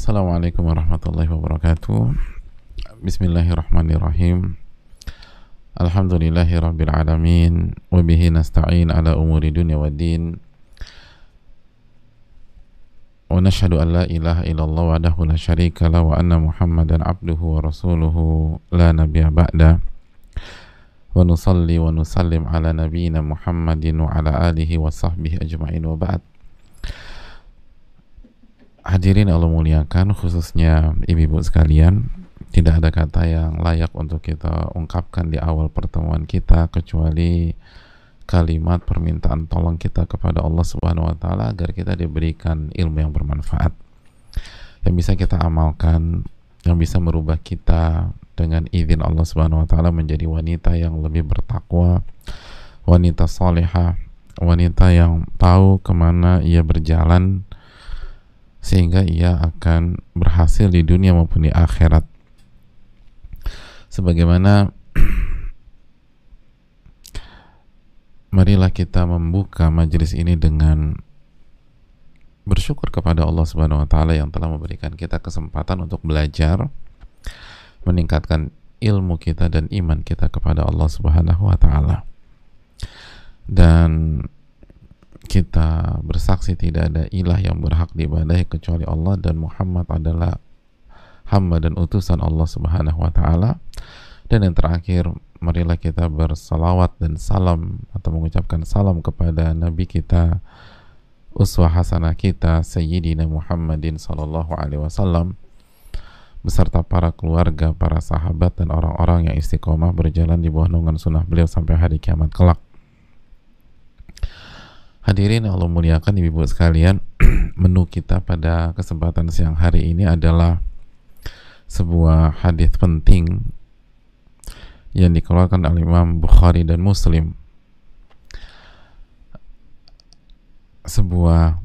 Assalamualaikum warahmatullahi wabarakatuh. Bismillahirrahmanirrahim. Alhamdulillahi rabbil alamin. Wabihi nasta'in ala umuri dunya waddin. Wa nashhadu an la ilaha illallah wahdahu la syarika lah wa anna muhammadan abduhu wa rasuluhu la nabiyya ba'da. Wa nusalli wa nusallim ala nabiyyina Muhammadin wa ala alihi wa sahbihi ajma'in wa ba'd. Hadirin Allah muliakan, khususnya ibu-ibu sekalian, tidak ada kata yang layak untuk kita ungkapkan di awal pertemuan kita kecuali kalimat permintaan tolong kita kepada Allah Subhanahu wa taala agar kita diberikan ilmu yang bermanfaat, yang bisa kita amalkan, yang bisa merubah kita dengan izin Allah Subhanahu wa taala menjadi wanita yang lebih bertakwa, wanita salihah, wanita yang tahu kemana ia berjalan sehingga ia akan berhasil di dunia maupun di akhirat. Sebagaimana marilah kita membuka majelis ini dengan bersyukur kepada Allah Subhanahu wa taala yang telah memberikan kita kesempatan untuk belajar, meningkatkan ilmu kita dan iman kita kepada Allah Subhanahu wa taala. Dan kita bersaksi tidak ada ilah yang berhak diibadahi kecuali Allah, dan Muhammad adalah hamba dan utusan Allah Subhanahu wa taala. Dan yang terakhir, marilah kita bersalawat dan salam atau mengucapkan salam kepada Nabi kita, uswah hasanah kita, Sayyidina Muhammadin sallallahu alaihi wasallam, beserta para keluarga, para sahabat dan orang-orang yang istiqomah berjalan di bawah naungan sunnah beliau sampai hari kiamat kelak. Hadirin Allah muliakan, ibu-ibu sekalian, menu kita pada kesempatan siang hari ini adalah sebuah hadis penting yang dikeluarkan oleh Imam Bukhari dan Muslim. Sebuah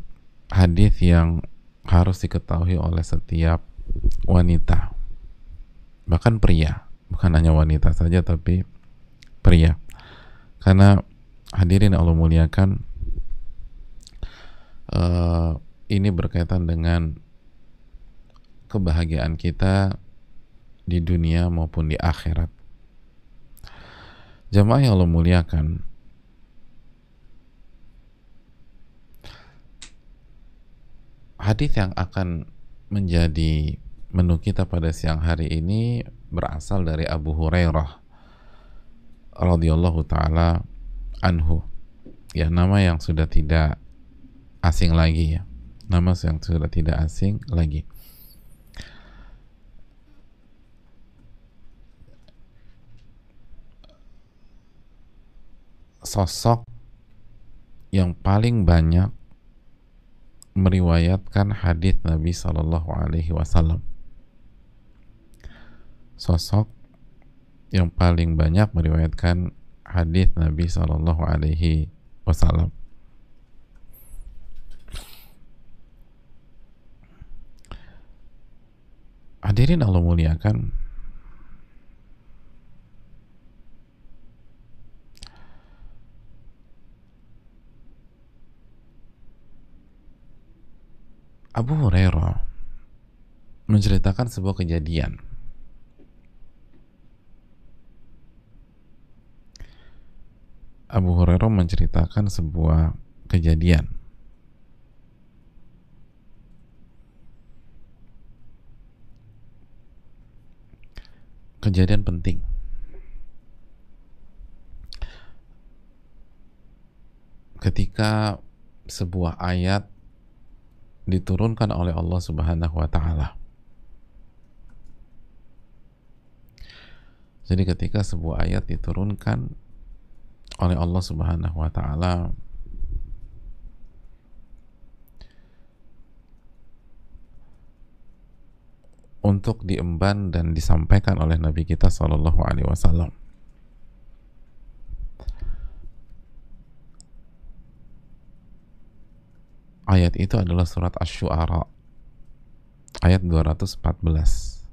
hadis yang harus diketahui oleh setiap wanita, bahkan pria, bukan hanya wanita saja tapi pria. Karena hadirin Allah muliakan, ini berkaitan dengan kebahagiaan kita di dunia maupun di akhirat. Jamaah yang Allah muliakan, hadis yang akan menjadi menu kita pada siang hari ini berasal dari Abu Hurairah radhiyallahu taala anhu. Ya, nama yang sudah tidak asing lagi, ya, nama yang sudah tidak asing lagi. Sosok yang paling banyak meriwayatkan hadis Nabi Sallallahu Alaihi Wasallam. Sosok yang paling banyak meriwayatkan hadis Nabi Sallallahu Alaihi Wasallam. Hadirin Allah muliakan, Abu Hurairah menceritakan sebuah kejadian. Abu Hurairah menceritakan sebuah kejadian. Kejadian penting. Ketika sebuah ayat diturunkan oleh Allah Subhanahu wa taala. Jadi ketika sebuah ayat diturunkan oleh Allah Subhanahu wa taala, untuk diemban dan disampaikan oleh Nabi kita Sallallahu Alaihi Wasallam. Ayat itu adalah surat Asy-Syu'ara ayat 214.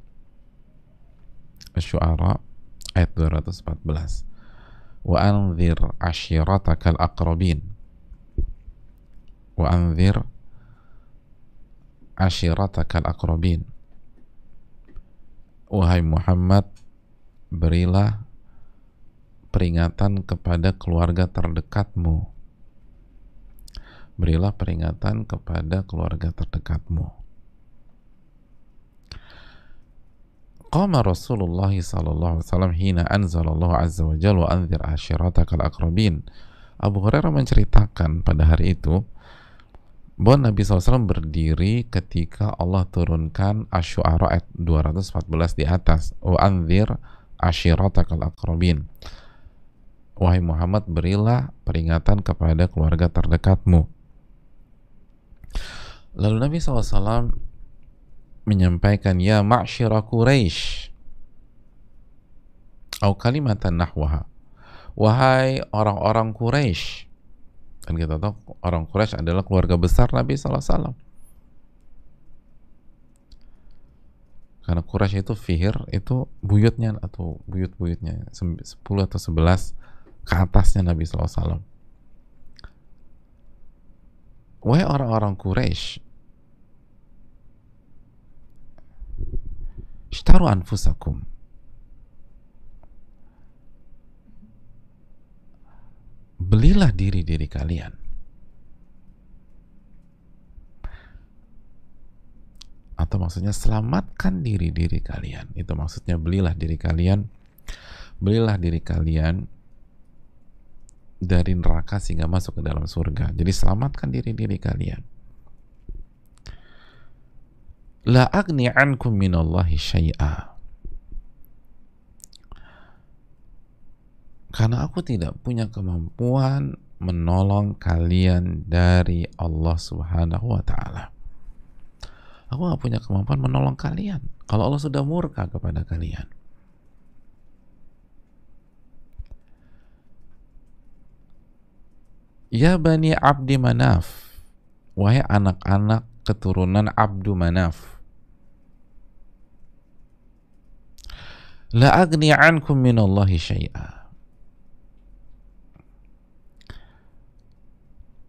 Asy-Syu'ara ayat 214. Wa anzir ashiratakal aqrabin. Wa anzir ashiratakal aqrabin. Wahai Muhammad, berilah peringatan kepada keluarga terdekatmu. Berilah peringatan kepada keluarga terdekatmu. Qama Rasulullah sallallahu alaihi wasallam hina anzalallahu azza wa jalla wa anzir ashiratakal aqrabin. Abu Hurairah menceritakan pada hari itu bahwa Nabi SAW berdiri ketika Allah turunkan Asy-Syu'ara ayat 214 di atas. Wa anzir ashiratakal aqrabin. Wahai Muhammad, berilah peringatan kepada keluarga terdekatmu. Lalu Nabi SAW menyampaikan, ya ma'syira Quraisy, atau kalimatan nahwaha, wahai orang-orang Quraisy. Dan kita tahu orang Quraisy adalah keluarga besar Nabi SAW. Karena Quraisy itu Fihr, itu buyutnya atau buyut-buyutnya 10 atau 11 ke atasnya Nabi SAW. Wahai orang-orang Quraisy, ishtaru anfusakum, belilah diri-diri kalian. Atau maksudnya selamatkan diri-diri kalian. Itu maksudnya belilah diri kalian. Belilah diri kalian dari neraka sehingga masuk ke dalam surga. Jadi selamatkan diri-diri kalian. La agni ankum minallahi syai'a. Karena aku tidak punya kemampuan menolong kalian dari Allah Subhanahu wa ta'ala. Aku gak punya kemampuan menolong kalian kalau Allah sudah murka kepada kalian. Ya Bani Abdi Manaf, wahai anak-anak keturunan Abdu Manaf, la agni ankum minallahi syai'a.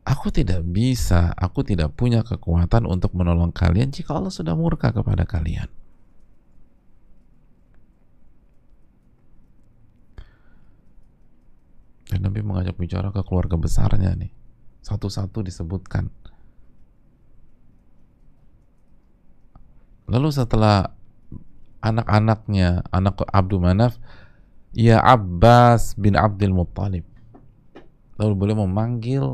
Aku tidak bisa, aku tidak punya kekuatan untuk menolong kalian jika Allah sudah murka kepada kalian. Dan Nabi mengajak bicara ke keluarga besarnya nih. Satu-satu disebutkan. Lalu setelah anak-anaknya, anak Abdul Manaf, ya Abbas bin Abdul Muttalib. Lalu beliau memanggil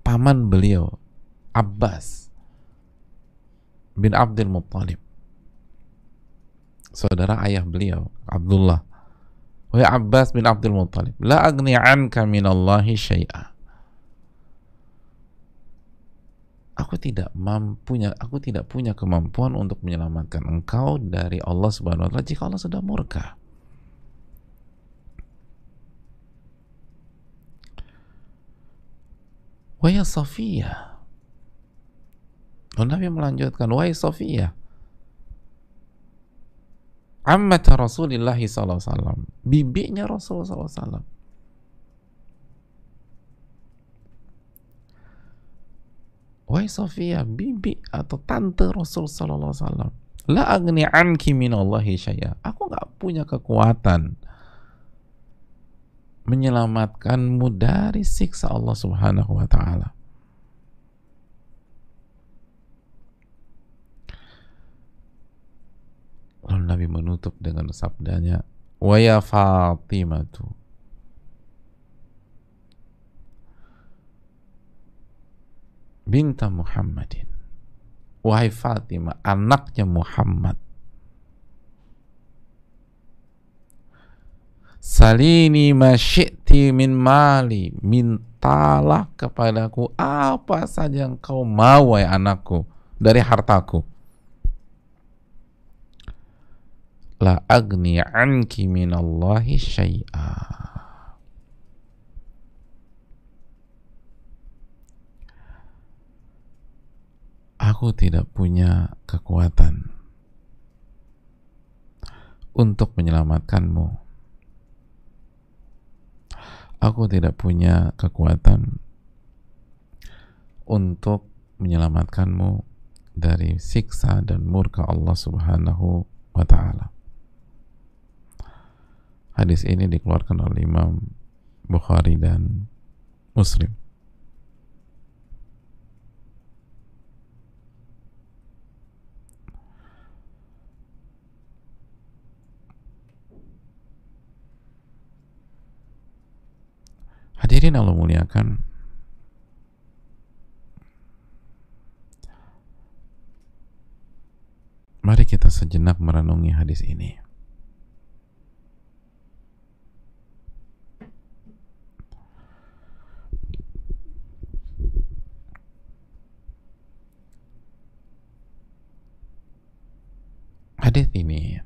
paman beliau, Abbas bin Abdul Muttalib, saudara ayah beliau, Abdullah. Wahai Abbas bin Abdul Muttalib, la agni anka minallahi syai'a. Aku tidak punya kemampuan untuk menyelamatkan engkau dari Allah Subhanahu wa taala jika Allah sudah murka. Wahai Safiyah. Lalu Nabi melanjutkan, wahai Safiyah, ammat Rasulullah SAW, bibinya Rasulullah SAW. Wahai Safiyah, bibi atau tante Rasul Sallallahu Alaihi Wasallam, la agni anki minallahi syai'a. Aku nggak punya kekuatan menyelamatkanmu dari siksa Allah Subhanahu wa ta'ala. Lalu Nabi menutup dengan sabdanya, wa ya Fatimatu, binta Muhammadin, wahai Fatimah, anaknya Muhammad, salini ma syi'ti min mali, mintalah kepadaku apa saja yang kau mau, wahai anakku, dari hartaku. La agni anki minallahi syai'a. Aku tidak punya kekuatan untuk menyelamatkanmu. Aku tidak punya kekuatan untuk menyelamatkanmu dari siksa dan murka Allah Subhanahu wa Ta'ala. Hadis ini dikeluarkan oleh Imam Bukhari dan Muslim. Hadirin Allah muliakan, mari kita sejenak merenungi hadis ini. Hadis ini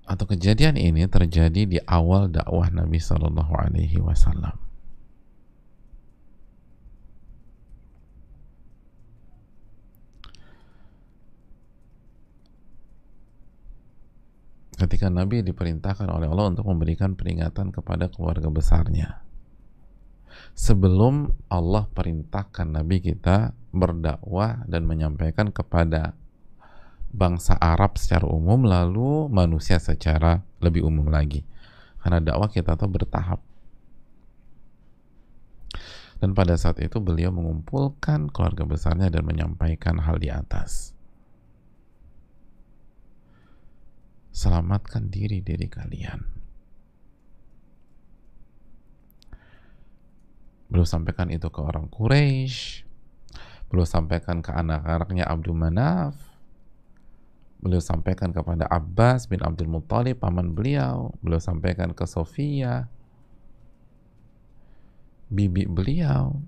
atau kejadian ini terjadi di awal dakwah Nabi Shallallahu Alaihi Wasallam. Ketika Nabi diperintahkan oleh Allah untuk memberikan peringatan kepada keluarga besarnya, sebelum Allah perintahkan Nabi kita berdakwah dan menyampaikan kepada bangsa Arab secara umum, lalu manusia secara lebih umum lagi, karena dakwah kita tuh bertahap. Dan pada saat itu beliau mengumpulkan keluarga besarnya dan menyampaikan hal di atas. Selamatkan diri kalian. Beliau sampaikan itu ke orang Quraisy, beliau sampaikan ke anak-anaknya Abdul Manaf, beliau sampaikan kepada Abbas bin Abdul Muttalib, paman beliau sampaikan ke Sofia, bibi beliau,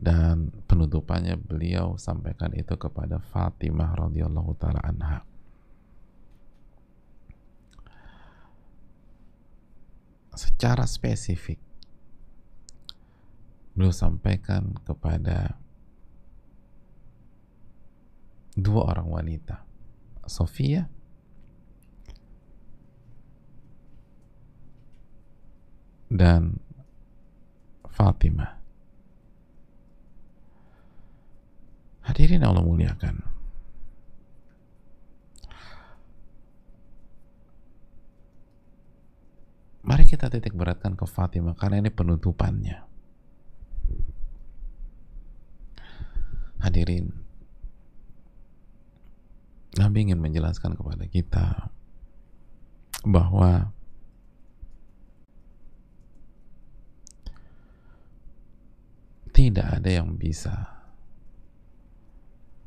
dan penutupannya beliau sampaikan itu kepada Fatimah radhiyallahu taala anha. Secara spesifik beliau sampaikan kepada dua orang wanita, Sofia dan Fatimah. Hadirin Allah muliakan, mari kita titik beratkan ke Fatimah karena ini penutupannya. Hadirin, Nabi ingin menjelaskan kepada kita bahwa tidak ada yang bisa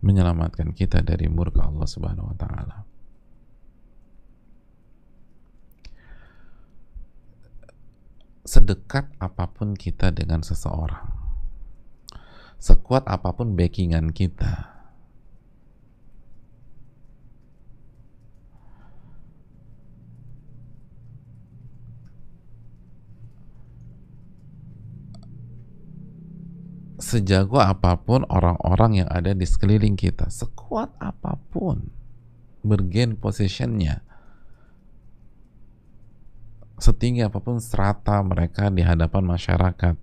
menyelamatkan kita dari murka Allah Subhanahu wa Ta'ala. Sedekat apapun kita dengan seseorang, sekuat apapun backingan kita, sejago apapun orang-orang yang ada di sekeliling kita, sekuat apapun bergain positionnya, setinggi apapun strata mereka di hadapan masyarakat,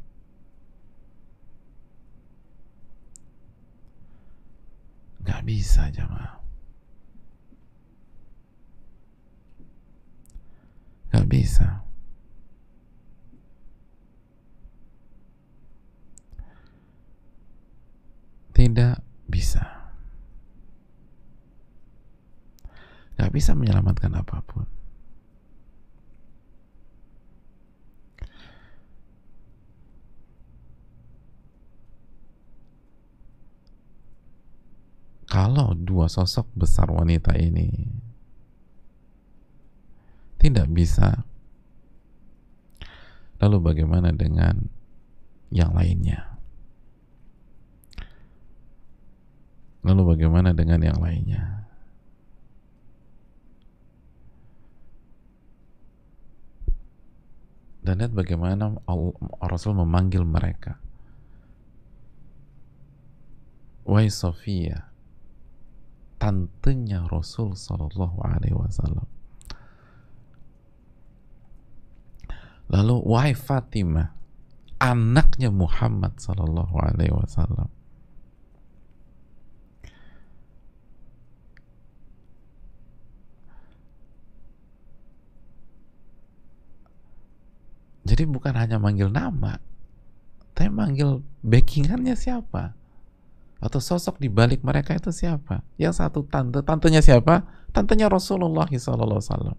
nggak bisa jemaah, nggak bisa. Tidak bisa. Gak bisa menyelamatkan apapun. Kalau dua sosok besar wanita ini tidak bisa, lalu bagaimana dengan yang lainnya? Lalu bagaimana dengan yang lainnya? Dan lihat bagaimana Rasul memanggil mereka. Wahai Sofia, tantenya Rasul Sallallahu Alaihi Wasallam. Lalu wahai Fatimah, anaknya Muhammad sallallahu alaihi wasallam. Jadi bukan hanya manggil nama, tapi manggil backingannya siapa, atau sosok di balik mereka itu siapa. Yang satu tantenya siapa? Tantenya Rasulullah SAW.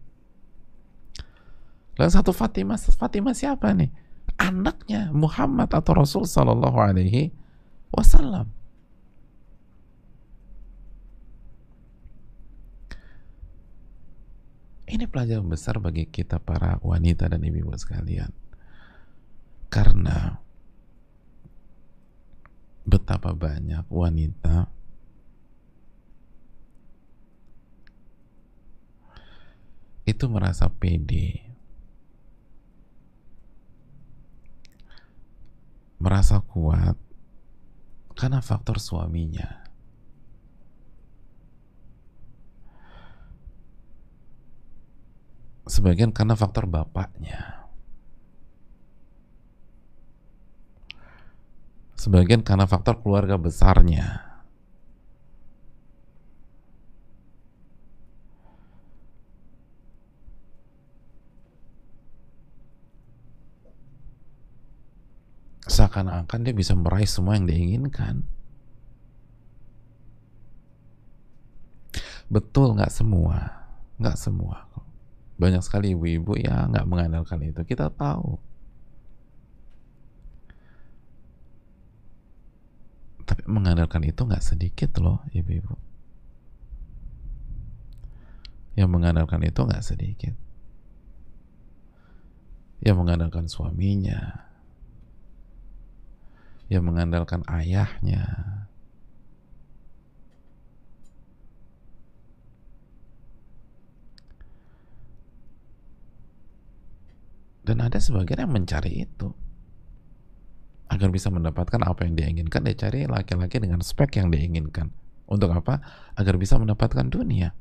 Lalu satu Fatimah, Fatimah siapa nih? Anaknya Muhammad atau Rasul Sallallahu Alaihi Wasallam. Ini pelajaran besar bagi kita para wanita dan ibu-ibu sekalian, karena betapa banyak wanita itu merasa pede, merasa kuat karena faktor suaminya. Sebagian karena faktor bapaknya. Sebagian karena faktor keluarga besarnya. Seakan-akan dia bisa meraih semua yang dia inginkan. Betul, nggak semua. Nggak semua. Banyak sekali ibu-ibu yang nggak mengandalkan itu. Kita tahu. Tapi mengandalkan itu nggak sedikit loh, ibu-ibu. Yang mengandalkan itu nggak sedikit. Yang mengandalkan suaminya, yang mengandalkan ayahnya, dan ada sebagian yang mencari itu agar bisa mendapatkan apa yang dia inginkan. Dia cari laki-laki dengan spek yang dia inginkan. Untuk apa? Agar bisa mendapatkan dunia.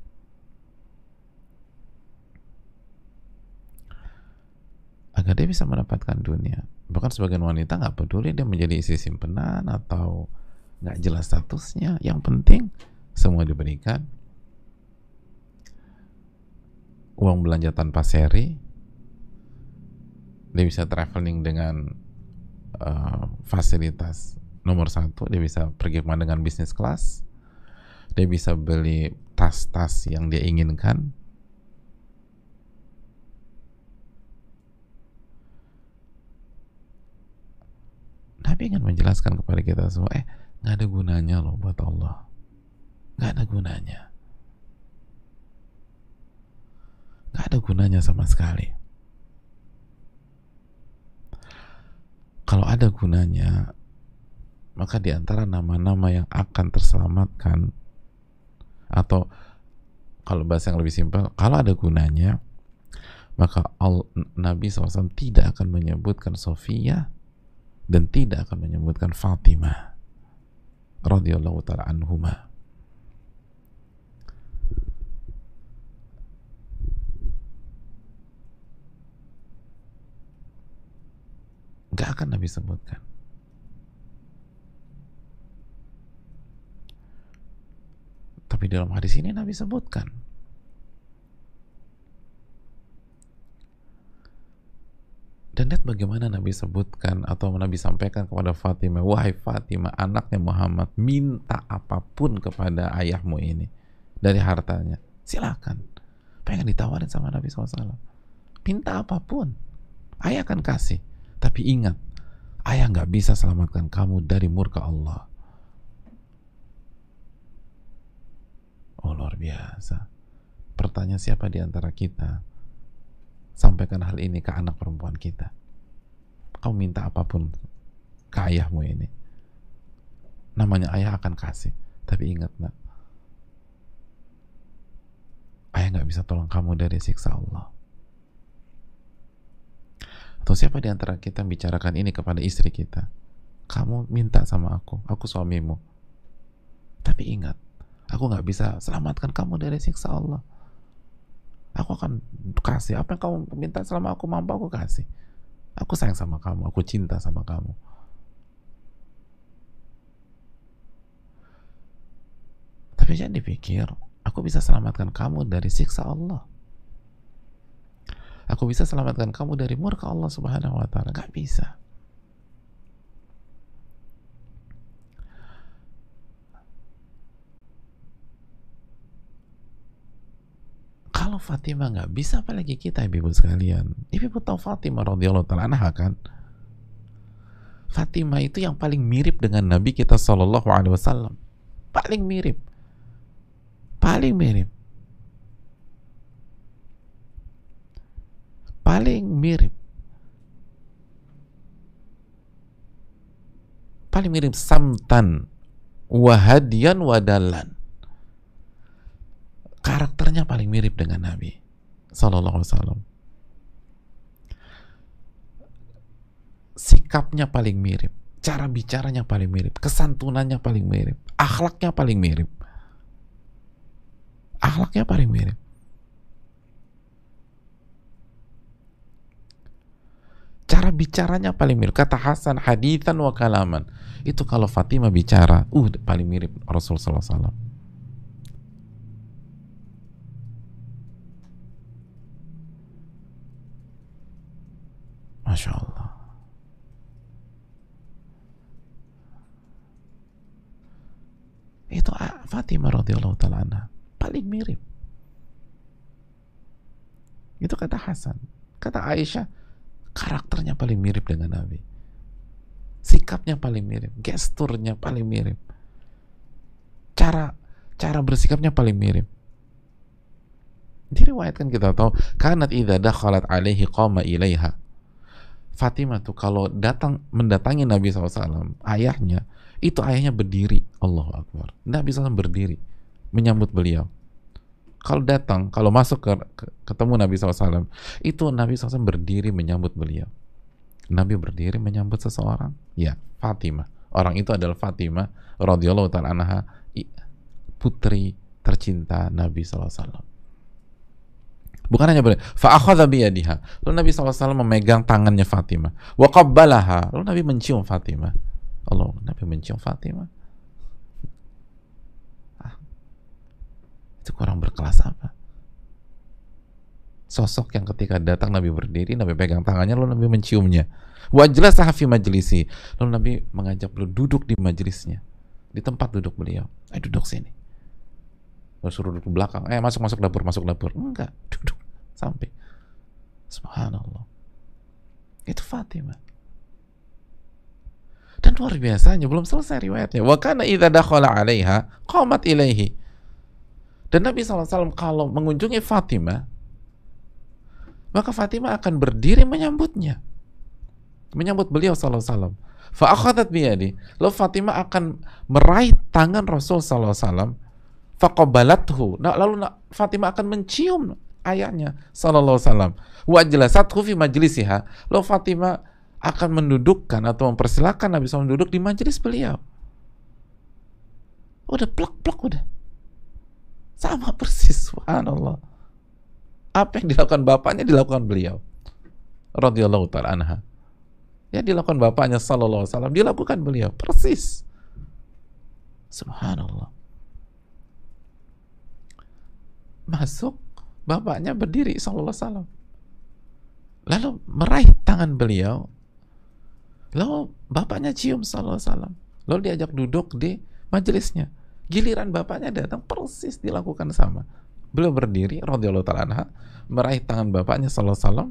Agar dia bisa mendapatkan dunia. Bahkan sebagian wanita nggak peduli dia menjadi isi simpenan atau nggak jelas statusnya. Yang penting semua diberikan. Uang belanja tanpa seri. Dia bisa traveling dengan fasilitas nomor 1. Dia bisa pergi kemana dengan bisnis kelas. Dia bisa beli tas-tas yang dia inginkan. Nabi ingin menjelaskan kepada kita semua, nggak ada gunanya loh buat Allah. Nggak ada gunanya. Nggak ada gunanya sama sekali. Kalau ada gunanya, maka di antara nama-nama yang akan terselamatkan, atau kalau bahasa yang lebih simpel, kalau ada gunanya, maka Nabi SAW tidak akan menyebutkan Sofia dan tidak akan menyebutkan Fatimah radhiyallahu ta'ala anhuma. Gak akan Nabi sebutkan. Tapi dalam hadis ini Nabi sebutkan. Dan lihat bagaimana Nabi sebutkan atau Nabi sampaikan kepada Fatimah, wahai Fatimah, anaknya Muhammad, minta apapun kepada ayahmu ini dari hartanya, silakan. Pengen ditawarin sama Nabi SAW, minta apapun, ayah akan kasih. Tapi ingat, ayah nggak bisa selamatkan kamu dari murka Allah. Oh, luar biasa. Pertanyaan, siapa di antara kita sampaikan hal ini ke anak perempuan kita? Kau minta apapun ke ayahmu ini, namanya ayah akan kasih. Tapi ingat nak, ayah nggak bisa tolong kamu dari siksa Allah. Atau siapa di antara kita bicarakan ini kepada istri kita? Kamu minta sama aku suamimu. Tapi ingat, aku nggak bisa selamatkan kamu dari siksa Allah. Aku akan kasih apa yang kamu minta, selama aku mampu aku kasih. Aku sayang sama kamu, aku cinta sama kamu. Tapi jangan dipikir, aku bisa selamatkan kamu dari siksa Allah. Aku bisa selamatkan kamu dari murka Allah Subhanahu wa taala. Gak bisa. Kalau Fatimah nggak bisa, apalagi kita, ibu-ibu sekalian. Ibu tahu Fatimah radhiyallahu taala anha kan? Fatimah itu yang paling mirip dengan Nabi kita Shallallahu Alaihi Wasallam. Paling mirip, paling mirip, paling mirip, paling mirip samtan, wahadian, wadalan. Karakternya paling mirip dengan Nabi Sallallahu Alaihi Wasallam. Sikapnya paling mirip, cara bicaranya paling mirip, kesantunannya paling mirip, akhlaknya paling mirip, akhlaknya paling mirip. Cara bicaranya paling mirip. Kata Hasan, hadithan wa kalaman. Itu kalau Fatimah bicara, paling mirip Rasul Sallallahu Alaihi Wasallam. Masya Allah. Itu Fatimah radhiyallahu taala anha paling mirip. Itu kata Hasan. Kata Aisyah, karakternya paling mirip dengan Nabi. Sikapnya paling mirip, gesturnya paling mirip. Cara bersikapnya paling mirip. Diriwayatkan kita tahu, kanat idza dakhalat alaihi qama ilaiha. Fatimah tuh kalau mendatangi Nabi SAW, ayahnya berdiri. Allahu Akbar. Nabi SAW berdiri menyambut beliau. Kalau masuk ketemu Nabi SAW, itu Nabi SAW berdiri menyambut beliau. Nabi berdiri menyambut seseorang, ya Fatimah. Orang itu adalah Fatimah radhiyallahu ta'ala anha, putri tercinta Nabi SAW. Bukan hanya boleh, fa'akhadha biyadiha. Lalu Nabi SAW memegang tangannya Fatimah. Wa qabbalaha. Lalu Nabi mencium Fatimah. Allah, Nabi mencium Fatimah. Itu kurang berkelas apa? Sosok yang ketika datang Nabi berdiri, Nabi pegang tangannya, lalu Nabi menciumnya. Wa jalasaha fi majlisi. Lalu Nabi mengajak beliau duduk di majlisnya, di tempat duduk beliau. Duduk sini. Lalu suruh duduk ke belakang. Masuk dapur. Enggak, duduk sampai. Subhanallah. Itu Fatimah. Dan luar biasanya, belum selesai riwayatnya. Wa kana idza dakhala 'alaiha qamat ilaihi. Dan Nabi SAW kalau mengunjungi Fatimah, maka Fatimah akan berdiri menyambutnya, menyambut beliau SAW. Fa'akhadat biyadi. Lalu Fatimah akan meraih tangan Rasul SAW. Faqabalathu. Lalu Fatimah akan mencium ayahnya sallallahu alaihi wasallam. Wa ajlasathu fi majlisiha. Lalu Fatimah akan mendudukkan atau mempersilahkan Nabi SAW duduk di majelis beliau. Udah plak-plak udah. Sama persis, subhanallah. Apa yang dilakukan bapaknya dilakukan beliau. Radhiyallahu ta'ala anha. Ya dilakukan bapaknya sallallahu alaihi wasallam, dilakukan beliau persis. Subhanallah. Masuk, bapaknya berdiri sallallahu alaihi wasallam, lalu meraih tangan beliau, lalu bapaknya cium sallallahu alaihi wasallam, lalu diajak duduk di majelisnya. Giliran bapaknya datang, persis dilakukan sama. Beliau berdiri radhiyallahu ta'ala anha, meraih tangan bapaknya sallallahu alaihi wasallam,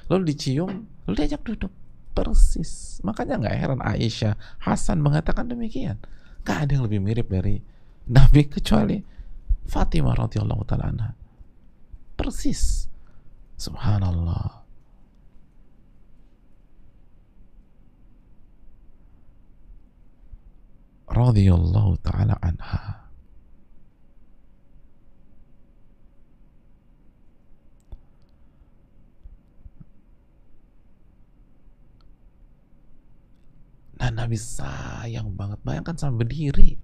lalu dicium, lalu diajak duduk. Persis. Makanya nggak heran Aisyah, Hasan mengatakan demikian. Gak ada yang lebih mirip dari Nabi kecuali Fatimah radhiyallahu ta'ala anha. Persis. Subhanallah. Radhiyallahu ta'ala anha. Nah, Nabi sayang banget. Bayangkan sama berdiri.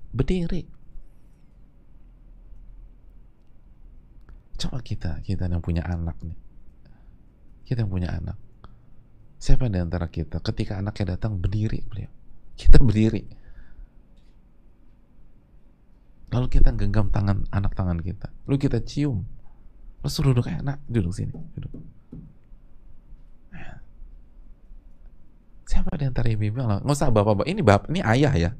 Coba kita yang punya anak nih. Kita yang punya anak. Siapa di antara kita ketika anaknya datang berdiri beliau? Kita berdiri. Lalu kita genggam tangan anak tangan kita. Lalu kita cium. Lalu suruh duduk, nak duduk sini, duduk. Siapa di antara ibu-ibu yang nggak usah bapak-bapak, ini ayah ya,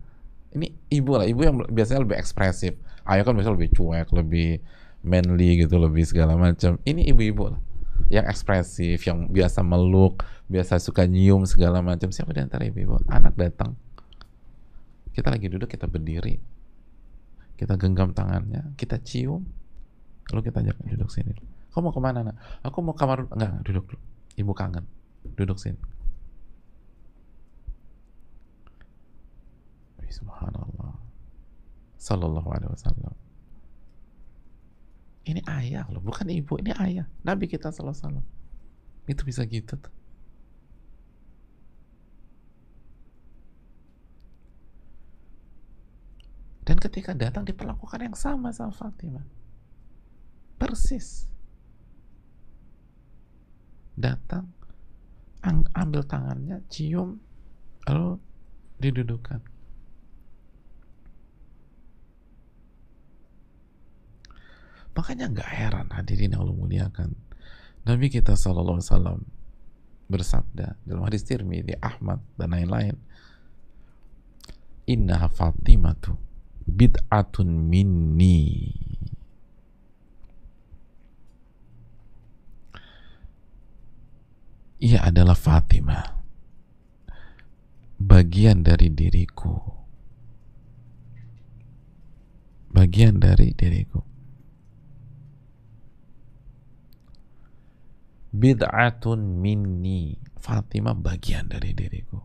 ini ibu lah, ibu yang biasanya lebih ekspresif. Ayah kan biasanya lebih cuek, lebih manly gitu, lebih segala macam. Ini ibu-ibu lah yang ekspresif, yang biasa meluk, biasa suka nyium segala macam. Siapa di antara ibu-ibu? Anak datang, kita lagi duduk, kita berdiri, kita genggam tangannya, kita cium, lalu kita ajak duduk sini. Kamu mau kemana, nak? Aku mau kamar. Enggak, duduk dulu. Ibu kangen. Duduk sini. Subhanallah. Sallallahu alaihi wasallam. Ini ayah loh, bukan ibu, ini ayah. Nabi kita sallallahu alaihi wasallam. Itu bisa gitu tuh. Dan ketika datang diperlakukan yang sama Fatimah. Persis. Datang, ambil tangannya, cium, lalu didudukan. Makanya nggak heran hadirin yang Allah muliakan, Nabi kita sallallahu alaihi wasallam bersabda dalam hadis Tirmidzi, Ahmad dan lain-lain, inna Fatimatu bid'atun minni. Ia adalah Fatimah, bagian dari diriku, bagian dari diriku. Bid'atun minni, Fatimah bagian dari diriku.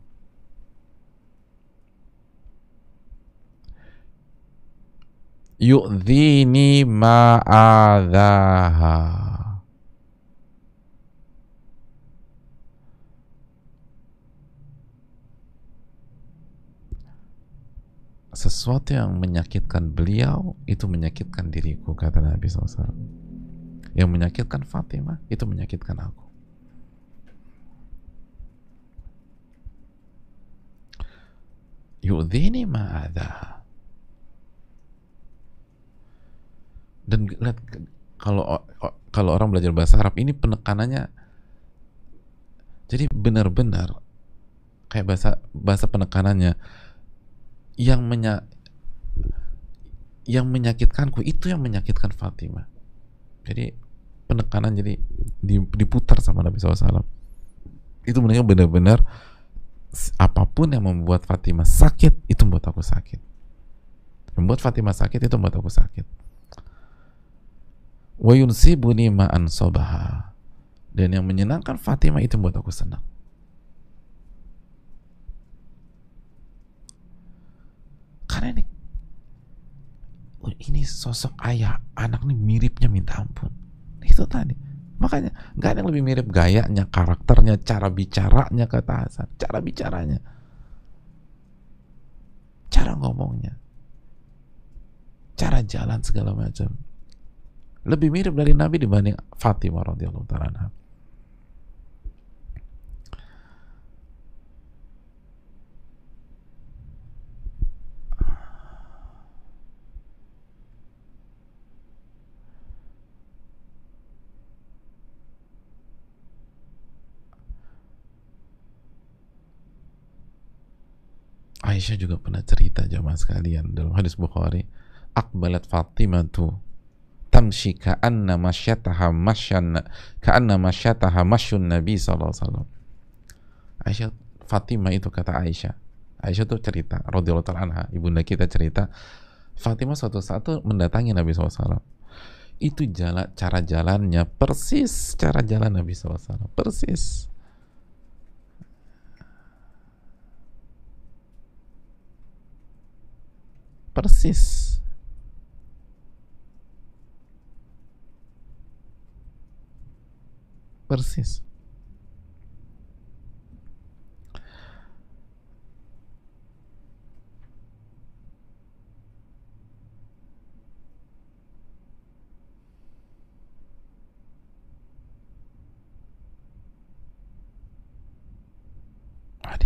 Yu'dhini ma'adhaha, sesuatu yang menyakitkan beliau itu menyakitkan diriku, kata Nabi SAW. Yang menyakitkan Fatimah itu menyakitkan aku. Yu'dhini ma'adha. Dan lihat, kalau orang belajar bahasa Arab ini penekanannya, jadi benar-benar kayak bahasa penekanannya yang menyakitkanku itu yang menyakitkan Fatimah. Jadi penekanan jadi diputar sama Nabi SAW. Itu benar-benar apapun yang membuat Fatimah sakit itu membuat aku sakit. Membuat Fatimah sakit itu membuat aku sakit. Wa yunsibuni ma ansabaha. Dan yang menyenangkan Fatimah itu membuat aku senang. Karena ini sosok ayah, anak ini miripnya minta ampun. Itu tadi. Makanya nggak ada yang lebih mirip gayanya, karakternya, cara bicaranya, kata Hasan, cara bicaranya, cara ngomongnya, cara jalan segala macam. Lebih mirip dari Nabi dibanding Fatimah radhiyallahu ta'ala anha. Aisyah juga pernah cerita, jamaah sekalian, dalam hadis Bukhari, aqbalat Fatimatu tamshi ka'anna masyataha masyun Nabi sallallahu alaihi wasallam. Aisyah, Fatimah itu kata Aisyah. Aisyah tuh cerita, radhiyallahu ta'ala anha, ibunda kita cerita, Fatimah suatu saat tuh mendatangi Nabi SAW. Itu cara jalannya persis cara jalan Nabi SAW, persis. Persis. Persis.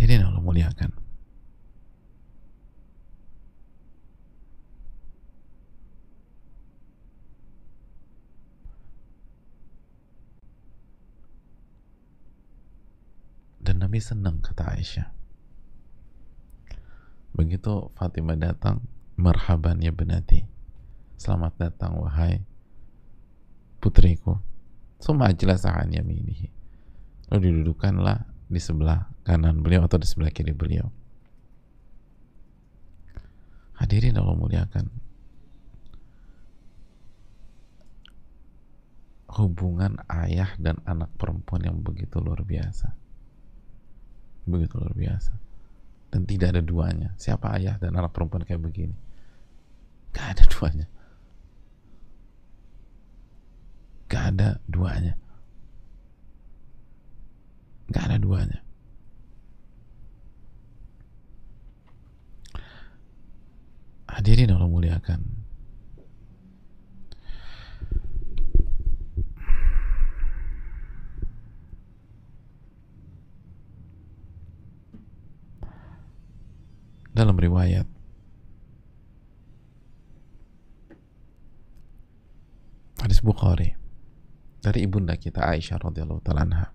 Hadirin Allah muliakan. Dan Nabi senang, kata Aisyah. Begitu Fatimah datang, marhaban ya benati, selamat datang wahai putriku. Summa ajlasa an yaminihi, lalu didudukanlah di sebelah kanan beliau atau di sebelah kiri beliau. Hadirin Allah muliakan, hubungan ayah dan anak perempuan yang begitu luar biasa, begitu luar biasa, dan tidak ada duanya. Siapa ayah dan anak perempuan kayak begini? Gak ada duanya, gak ada duanya, gak ada duanya. Hadirin Allah muliakan, dalam riwayat hadis Bukhari dari ibunda kita Aisyah radhiyallahu ta'ala anha,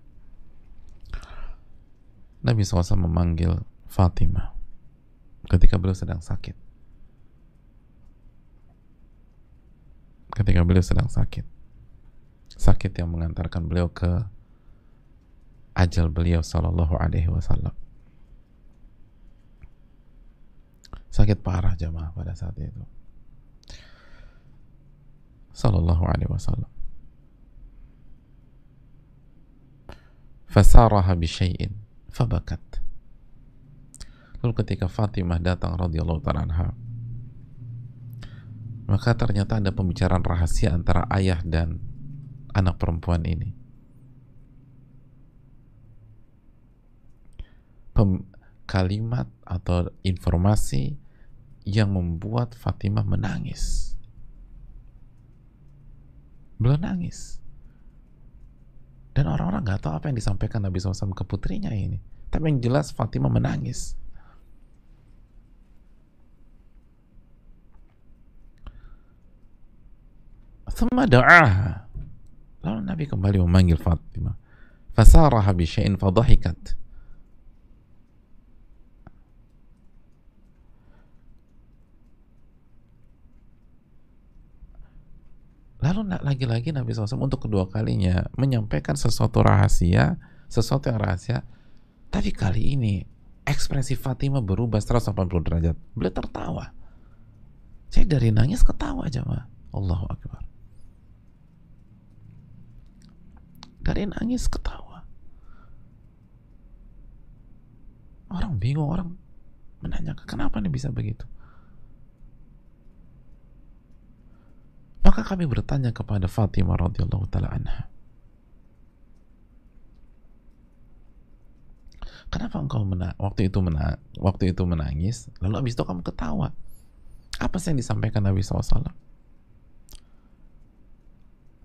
Nabi SAW memanggil Fatimah ketika beliau sedang sakit. Ketika beliau sedang sakit, sakit yang mengantarkan beliau ke ajal beliau sallallahu alaihi wasallam. Sakit parah jamaah pada saat itu. Sallallahu alaihi wasallam. Fasaraha bisyai'in fabakat. Lalu ketika Fatimah datang radhiyallahu ta'ala anha, maka ternyata ada pembicaraan rahasia antara ayah dan anak perempuan ini. Kalimat atau informasi yang membuat Fatimah menangis. Beliau nangis. Dan orang-orang gak tahu apa yang disampaikan Nabi SAW ke putrinya ini. Tapi yang jelas Fatimah menangis. Thumma da'aha. Lalu Nabi kembali memanggil Fatimah. Fasaraha bisyai'in fadhahikat. Lalu lagi-lagi Nabi SAW untuk kedua kalinya menyampaikan sesuatu rahasia, sesuatu yang rahasia. Tapi kali ini ekspresi Fatimah berubah 180 derajat. Beliau tertawa. Saya dari nangis ketawa aja, mah. Allahu Akbar. Dari nangis ketawa. Orang bingung, orang menanyakan kenapa nih bisa begitu. Maka kami bertanya kepada Fatimah radhiyallahu taala anha, kenapa engkau waktu itu menangis, lalu habis itu kamu ketawa? Apa sih yang disampaikan Nabi SAW?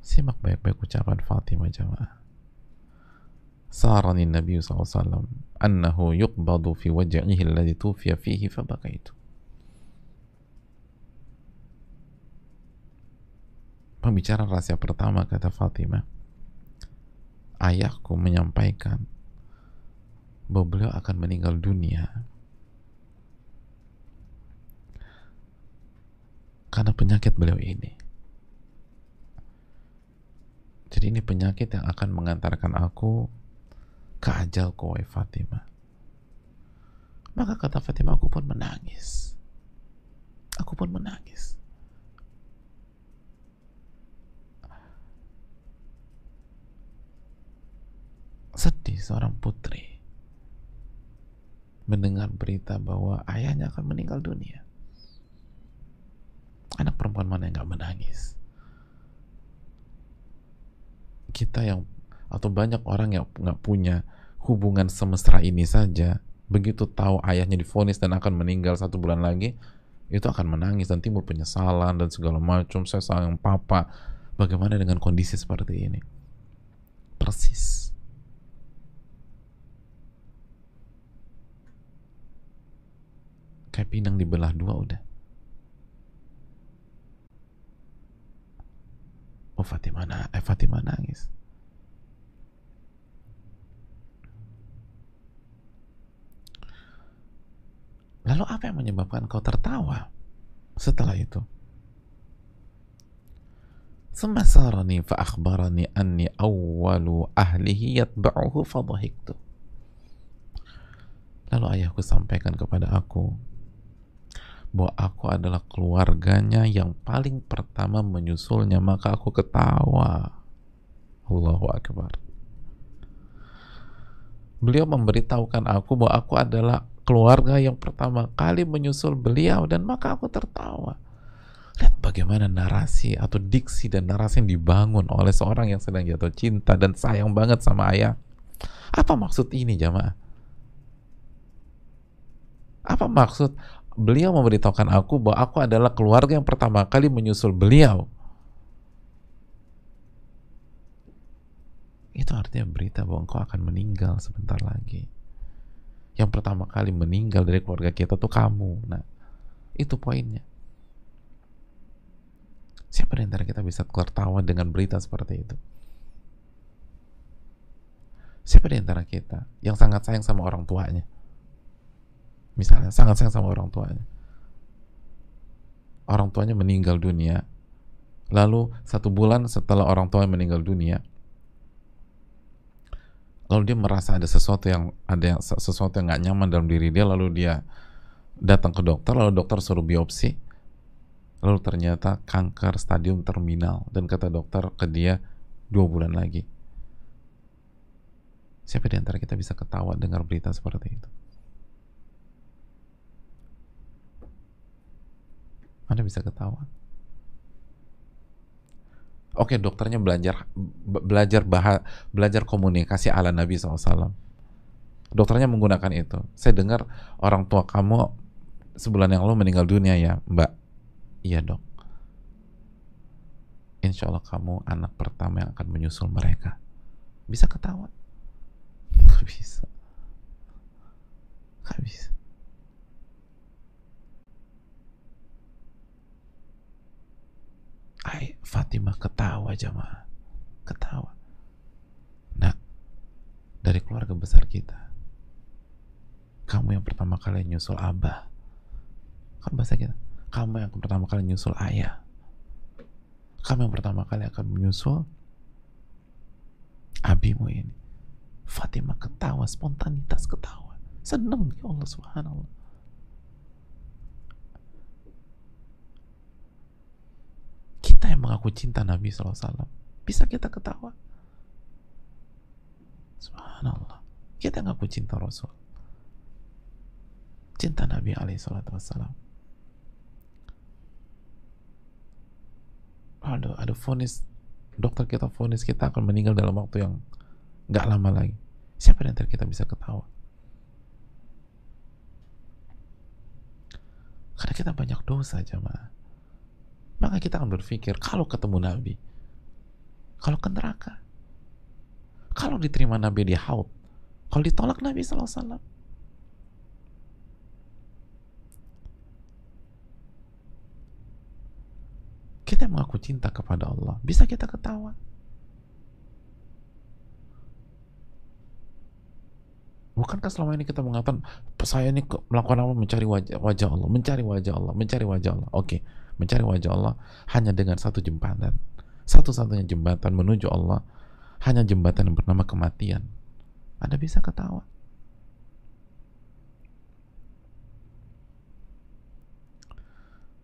Simak baik-baik ucapan Fatimah jamaah. Sarani Nabi SAW annahu yuqbadu fi waj'ihi alladhi tufiya fihi fabakaitu. Pembicaraan rahasia pertama, kata Fatimah, ayahku menyampaikan bahwa beliau akan meninggal dunia karena penyakit beliau ini. Jadi ini penyakit yang akan mengantarkan aku ke ajalku, wahai Fatimah. Maka kata Fatimah, aku pun menangis. Aku pun menangis. Sedih seorang putri mendengar berita bahwa ayahnya akan meninggal dunia. Anak perempuan mana yang gak menangis? Kita yang, atau banyak orang yang gak punya hubungan semesra ini saja, begitu tahu ayahnya divonis dan akan meninggal 1 bulan lagi, itu akan menangis dan timbul penyesalan dan segala macam. Saya sayang papa. Bagaimana dengan kondisi seperti ini? Persis. Kayak pinang dibelah dua udah. Oh Fatimah nangis. Lalu apa yang menyebabkan kau tertawa setelah itu? ثم سارني فأخبرني أني أول أهله يتبعه فضحكت. Lalu ayahku sampaikan kepada aku bahwa aku adalah keluarganya yang paling pertama menyusulnya, maka aku ketawa. Allahu Akbar. Beliau memberitahukan aku bahwa aku adalah keluarga yang pertama kali menyusul beliau, dan maka aku tertawa. Lihat bagaimana narasi atau diksi dan narasi yang dibangun oleh seorang yang sedang jatuh cinta dan sayang banget sama ayah. Apa maksud ini, jamaah? Apa maksud beliau memberitahukan aku bahwa aku adalah keluarga yang pertama kali menyusul beliau? Itu artinya berita bahwa engkau akan meninggal sebentar lagi. Yang pertama kali meninggal dari keluarga kita tuh kamu. Nah, itu poinnya. Siapa di antara kita bisa tertawa dengan berita seperti itu? Siapa di antara kita yang sangat sayang sama orang tuanya? Misalnya, sangat sayang sama orang tuanya. Orang tuanya meninggal dunia. Lalu 1 bulan setelah orang tuanya meninggal dunia, lalu dia merasa ada sesuatu yang nggak nyaman dalam diri dia, lalu dia datang ke dokter, lalu dokter suruh biopsi, lalu ternyata kanker stadium terminal, dan kata dokter ke dia 2 bulan lagi. Siapa di antara kita bisa ketawa dengar berita seperti itu? Anda bisa ketawa? Oke, dokternya belajar komunikasi ala Nabi SAW. Dokternya menggunakan itu. Saya dengar orang tua kamu sebulan yang lalu meninggal dunia ya, Mbak. Iya dok. Insya Allah kamu anak pertama yang akan menyusul mereka. Bisa ketawa? Gak bisa. Gak bisa. Fatimah ketawa, jamaah. Ketawa. Nah, dari keluarga besar kita, kamu yang pertama kali nyusul abah. Kan bahasa kita, kamu yang pertama kali nyusul ayah. Kamu yang pertama kali akan menyusul abimu ini. Fatimah ketawa, spontanitas ketawa. Senang, ya Allah, subhanallah. Kita yang mengaku cinta Nabi SAW, bisa kita ketawa? Subhanallah. Kita yang mengaku cinta Rasul, cinta Nabi SAW. Ada vonis, dokter kita vonis kita akan meninggal dalam waktu yang gak lama lagi. Siapa di antara kita bisa ketawa? Karena kita banyak dosa, jamaah. Maka kita akan berpikir, kalau ketemu Nabi, kalau ke neraka, kalau diterima Nabi di haud, kalau ditolak Nabi SAW, kita mengaku cinta kepada Allah, bisa kita ketawa? Bukankah selama ini kita mengatakan, saya ini melakukan apa? Mencari wajah Allah, mencari wajah Allah, mencari wajah Allah. Oke, mencari wajah Allah hanya dengan satu jembatan, satu-satunya jembatan menuju Allah, hanya jembatan yang bernama kematian. Anda bisa ketawa?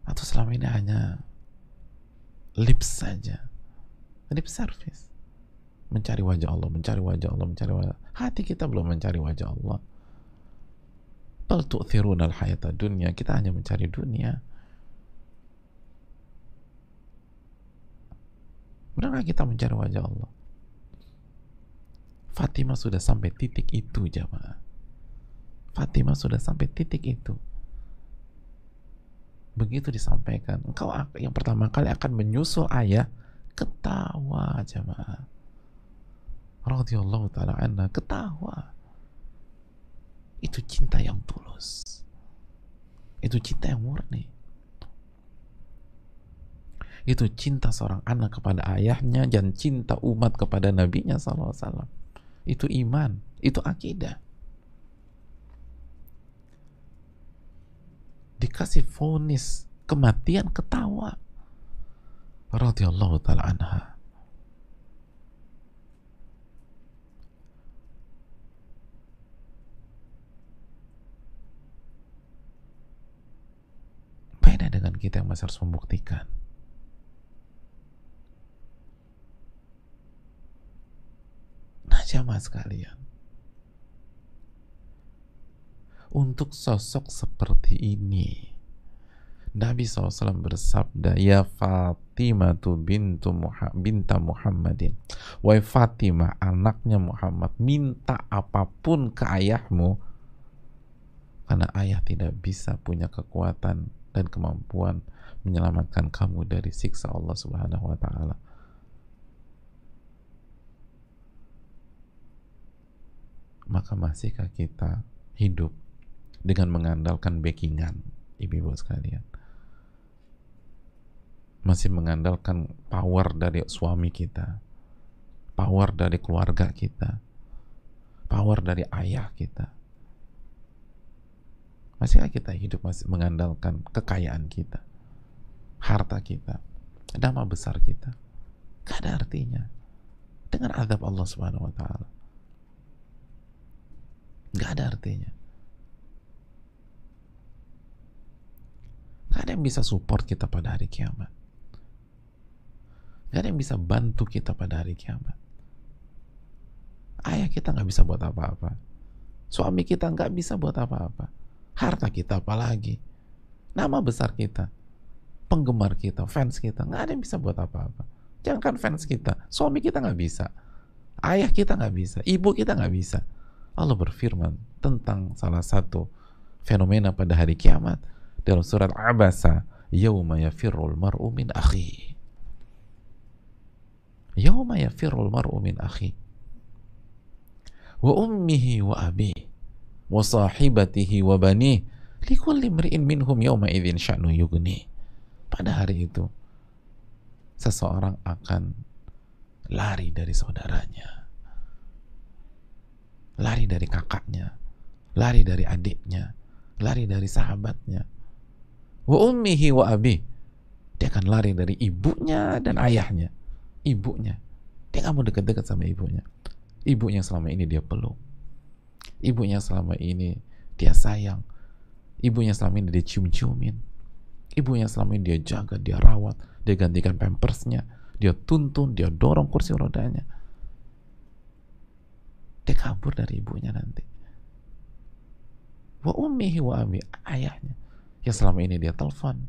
Atau selama ini hanya lip saja, lip service, mencari wajah Allah, mencari wajah Allah, mencari wajah Allah. Hati kita belum mencari wajah Allah. Bal tu'thiruna al-hayata dunya, kita hanya mencari dunia. Benarkah kita mencari wajah Allah? Fatimah sudah sampai titik itu, jamaah. Fatimah sudah sampai titik itu. Begitu disampaikan, engkau yang pertama kali akan menyusul ayah, ketawa, jamaah. Radhiyallahu ta'ala anha, ketawa. Itu cinta yang tulus. Itu cinta yang murni. Itu cinta seorang anak kepada ayahnya dan cinta umat kepada nabinya SAW. Itu iman, itu akidah. Dikasih vonis kematian, ketawa. Radhiyallahu ta'ala anha. Beda dengan kita yang masih harus membuktikan. Nah, jamaah sekalian, untuk sosok seperti ini, Nabi SAW bersabda, ya Fatimah binta Muhammadin, wahai Fatimah anaknya Muhammad, minta apapun ke ayahmu, karena ayah tidak bisa punya kekuatan dan kemampuan menyelamatkan kamu dari siksa Allah Subhanahu wa ta'ala. Maka masihkah kita hidup dengan mengandalkan backingan, ibu-ibu sekalian? Masih mengandalkan power dari suami kita, power dari keluarga kita, power dari ayah kita? Masihkah kita hidup masih mengandalkan kekayaan kita, harta kita, nama besar kita? Gak ada artinya dengan azab Allah Subhanahu wa ta'ala. Gak ada artinya. Gak ada yang bisa support kita pada hari kiamat. Gak ada yang bisa bantu kita pada hari kiamat. Ayah kita gak bisa buat apa-apa. Suami kita gak bisa buat apa-apa. Harta kita apalagi. Nama besar kita, penggemar kita, fans kita, gak ada yang bisa buat apa-apa. Jangankan fans kita, suami kita gak bisa, ayah kita gak bisa, ibu kita gak bisa. Allah berfirman tentang salah satu fenomena pada hari kiamat dalam surat Abasa, yauma yafirrul mar'u min akhi. Yauma yafirrul mar'u min akhi wa ummihi wa abihi wa sahibatihi wa banihi likulli imri'in minhum yauma idzin sya'nu yughni. Pada hari itu seseorang akan lari dari saudaranya, lari dari kakaknya, lari dari adiknya, lari dari sahabatnya. Wa ummihi wa abi, dia akan lari dari ibunya dan ayahnya. Ibunya, dia gak mau dekat-dekat sama ibunya. Ibunya selama ini dia peluk, ibunya selama ini dia sayang, ibunya selama ini dia cium-ciumin, ibunya selama ini dia jaga, dia rawat, dia gantikan pampersnya, dia tuntun, dia dorong kursi rodanya. Dia kabur dari ibunya nanti. Wa ummihi wa abi, ayahnya yang selama ini dia telepon,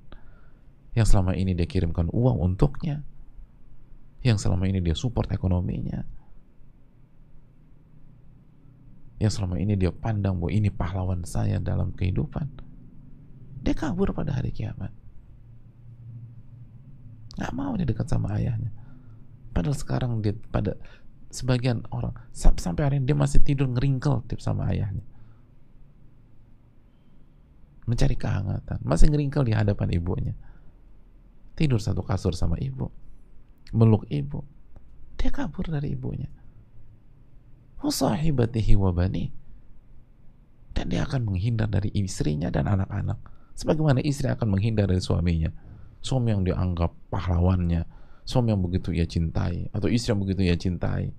yang selama ini dia kirimkan uang untuknya, yang selama ini dia support ekonominya, yang selama ini dia pandang bahwa ini pahlawan saya dalam kehidupan. Dia kabur pada hari kiamat. Gak mau dia dekat sama ayahnya. Padahal sekarang dia, pada sebagian orang sampai hari ini dia masih tidur ngeringkel sama ayahnya, mencari kehangatan, masih ngeringkel di hadapan ibunya, tidur satu kasur sama ibu, meluk ibu. Dia kabur dari ibunya. Wasahibatihi wa bani, dan dia akan menghindar dari istrinya dan anak-anak sebagaimana istri akan menghindar dari suaminya. Suami yang dianggap pahlawannya, suami yang begitu ia cintai, atau istri yang begitu ia cintai,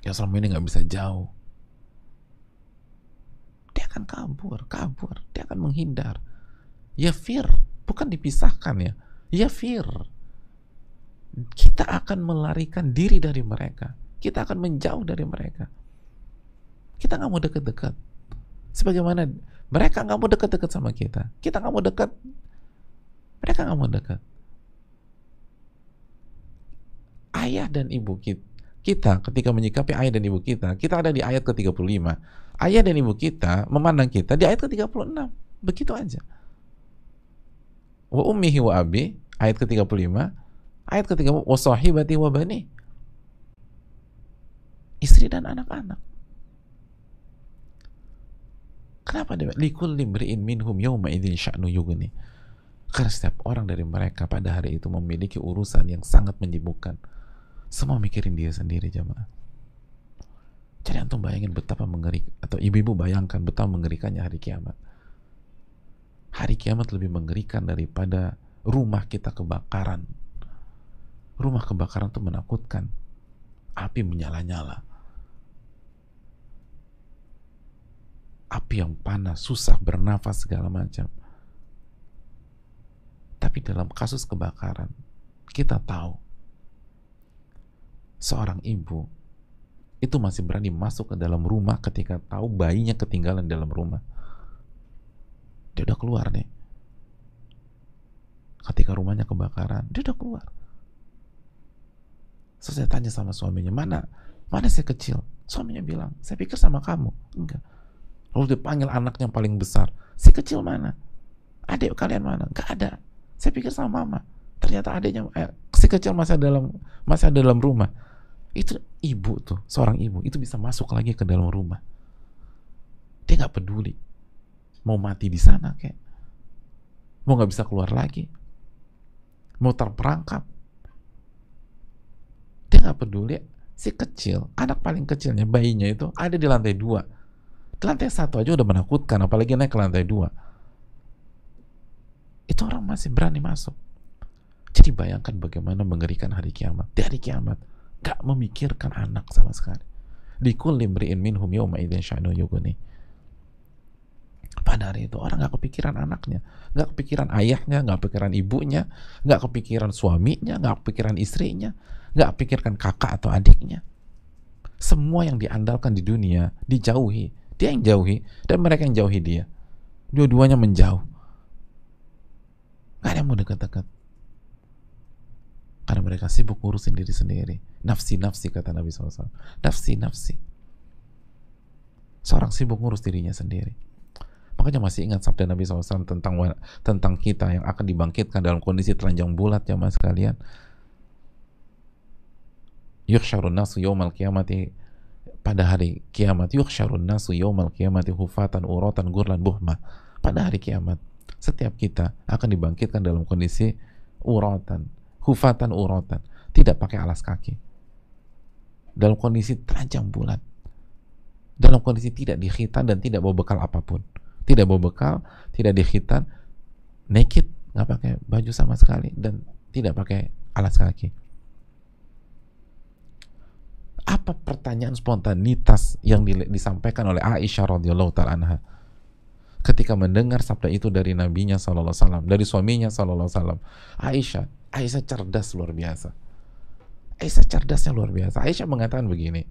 yang selama ini gak bisa jauh, dia akan kabur, dia akan menghindar. Yafir, bukan dipisahkan ya, yafir. Kita akan melarikan diri dari mereka, kita akan menjauh dari mereka. Kita gak mau dekat-dekat sebagaimana mereka gak mau dekat-dekat sama kita. Kita gak mau dekat, mereka gak mau dekat. Ayah dan ibu kita ketika menyikapi ayah dan ibu kita ada di ayat ke-35. Ayah dan ibu kita memandang kita di ayat ke-36. Begitu aja. Wa ummihi wa abi, ayat ke-35. Ayat ke-30, wa sahibati wa bani, istri dan anak-anak. Kenapa dia? Likulli imri'in minhum yawma idzin sya'nu yughni. Karena setiap orang dari mereka pada hari itu memiliki urusan yang sangat menyibukkan. Semua mikirin dia sendiri, jamaah. Jadi antum bayangin betapa mengerikan, atau ibu-ibu bayangkan betapa mengerikannya hari kiamat. Hari kiamat lebih mengerikan daripada rumah kita kebakaran. Rumah kebakaran itu menakutkan. Api menyala-nyala. Api yang panas, susah bernafas segala macam. Tapi dalam kasus kebakaran, kita tahu seorang ibu itu masih berani masuk ke dalam rumah ketika tahu bayinya ketinggalan dalam rumah. Dia udah keluar nih. Ketika rumahnya kebakaran, dia udah keluar. So, saya tanya sama suaminya, mana si kecil? Suaminya bilang, saya pikir sama kamu. Enggak. Lalu dia panggil anaknya yang paling besar. Si kecil mana? Adik kalian mana? Enggak ada. Saya pikir sama mama. Ternyata adiknya, si kecil masih ada dalam rumah. Itu ibu tuh, seorang ibu itu bisa masuk lagi ke dalam rumah. Dia nggak peduli mau mati di sana kayak, mau nggak bisa keluar lagi, mau terperangkap. Dia nggak peduli. Si kecil, anak paling kecilnya, bayinya itu ada di lantai 2. Di lantai 1 aja udah menakutkan, apalagi naik ke lantai 2. Itu orang masih berani masuk. Jadi bayangkan bagaimana mengerikan hari kiamat. Di hari kiamat gak memikirkan anak sama sekali. Likulli imri'in minhum yawma idzin sya'nu yughni. Pada hari itu orang gak kepikiran anaknya, gak kepikiran ayahnya, gak kepikiran ibunya, gak kepikiran suaminya, gak kepikiran istrinya, gak kepikiran kakak atau adiknya. Semua yang diandalkan di dunia dijauhi. Dia yang jauhi dan mereka yang jauhi dia. Dua-duanya menjauh. Gak ada yang mau dekat-dekat. Karena mereka sibuk ngurusin diri sendiri. Nafsi-nafsi, kata Nabi SAW. Nafsi-nafsi. Seorang sibuk ngurus dirinya sendiri. Makanya masih ingat sabda Nabi SAW tentang kita yang akan dibangkitkan dalam kondisi telanjang bulat, jamaah sekalian. Yuhsyarun nasu yawmal qiyamati, pada hari kiamat. Yuhsyarun nasu yawmal qiyamati hufatan uratan gurlan buhma. Pada hari kiamat, setiap kita akan dibangkitkan dalam kondisi uratan, hufatan uratan, tidak pakai alas kaki, dalam kondisi telanjang bulat, dalam kondisi tidak dikhitan dan tidak bawa bekal apapun, tidak bawa bekal, tidak dikhitan, naked, nggak pakai baju sama sekali dan tidak pakai alas kaki. Apa pertanyaan spontanitas yang disampaikan oleh Aisyah radhiyallahu ta'ala anha ketika mendengar sabda itu dari nabinya sallallahu alaihi wasallam, dari suaminya sallallahu alaihi wasallam? Aisyah cerdas luar biasa. Aisyah cerdasnya luar biasa. Aisyah mengatakan begini,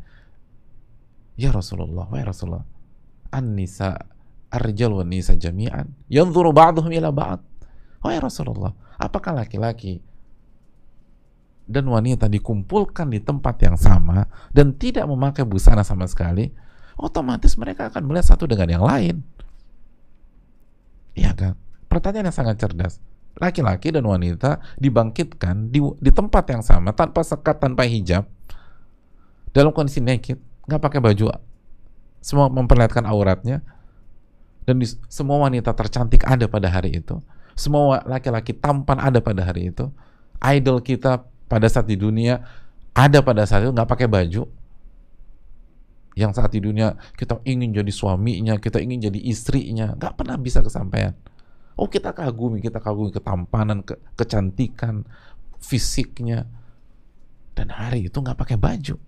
ya Rasulullah, wahai Rasulullah, an-nisa ar-rijal wan nisa jami'an yanzuru ba'dhum ila ba'd. Wahai Rasulullah, apakah laki-laki dan wanita dikumpulkan di tempat yang sama dan tidak memakai busana sama sekali, otomatis mereka akan melihat satu dengan yang lain. Iya kan? Pertanyaan yang sangat cerdas. Laki-laki dan wanita dibangkitkan di tempat yang sama, tanpa sekat, tanpa hijab, dalam kondisi naked, nggak pakai baju, semua memperlihatkan auratnya, dan semua wanita tercantik ada pada hari itu, semua laki-laki tampan ada pada hari itu, idol kita pada saat di dunia ada pada saat itu nggak pakai baju, yang saat di dunia kita ingin jadi suaminya, kita ingin jadi istrinya, nggak pernah bisa kesampaian. Oh, kita kagumi ketampanan, kecantikan, fisiknya, dan hari itu nggak pakai baju,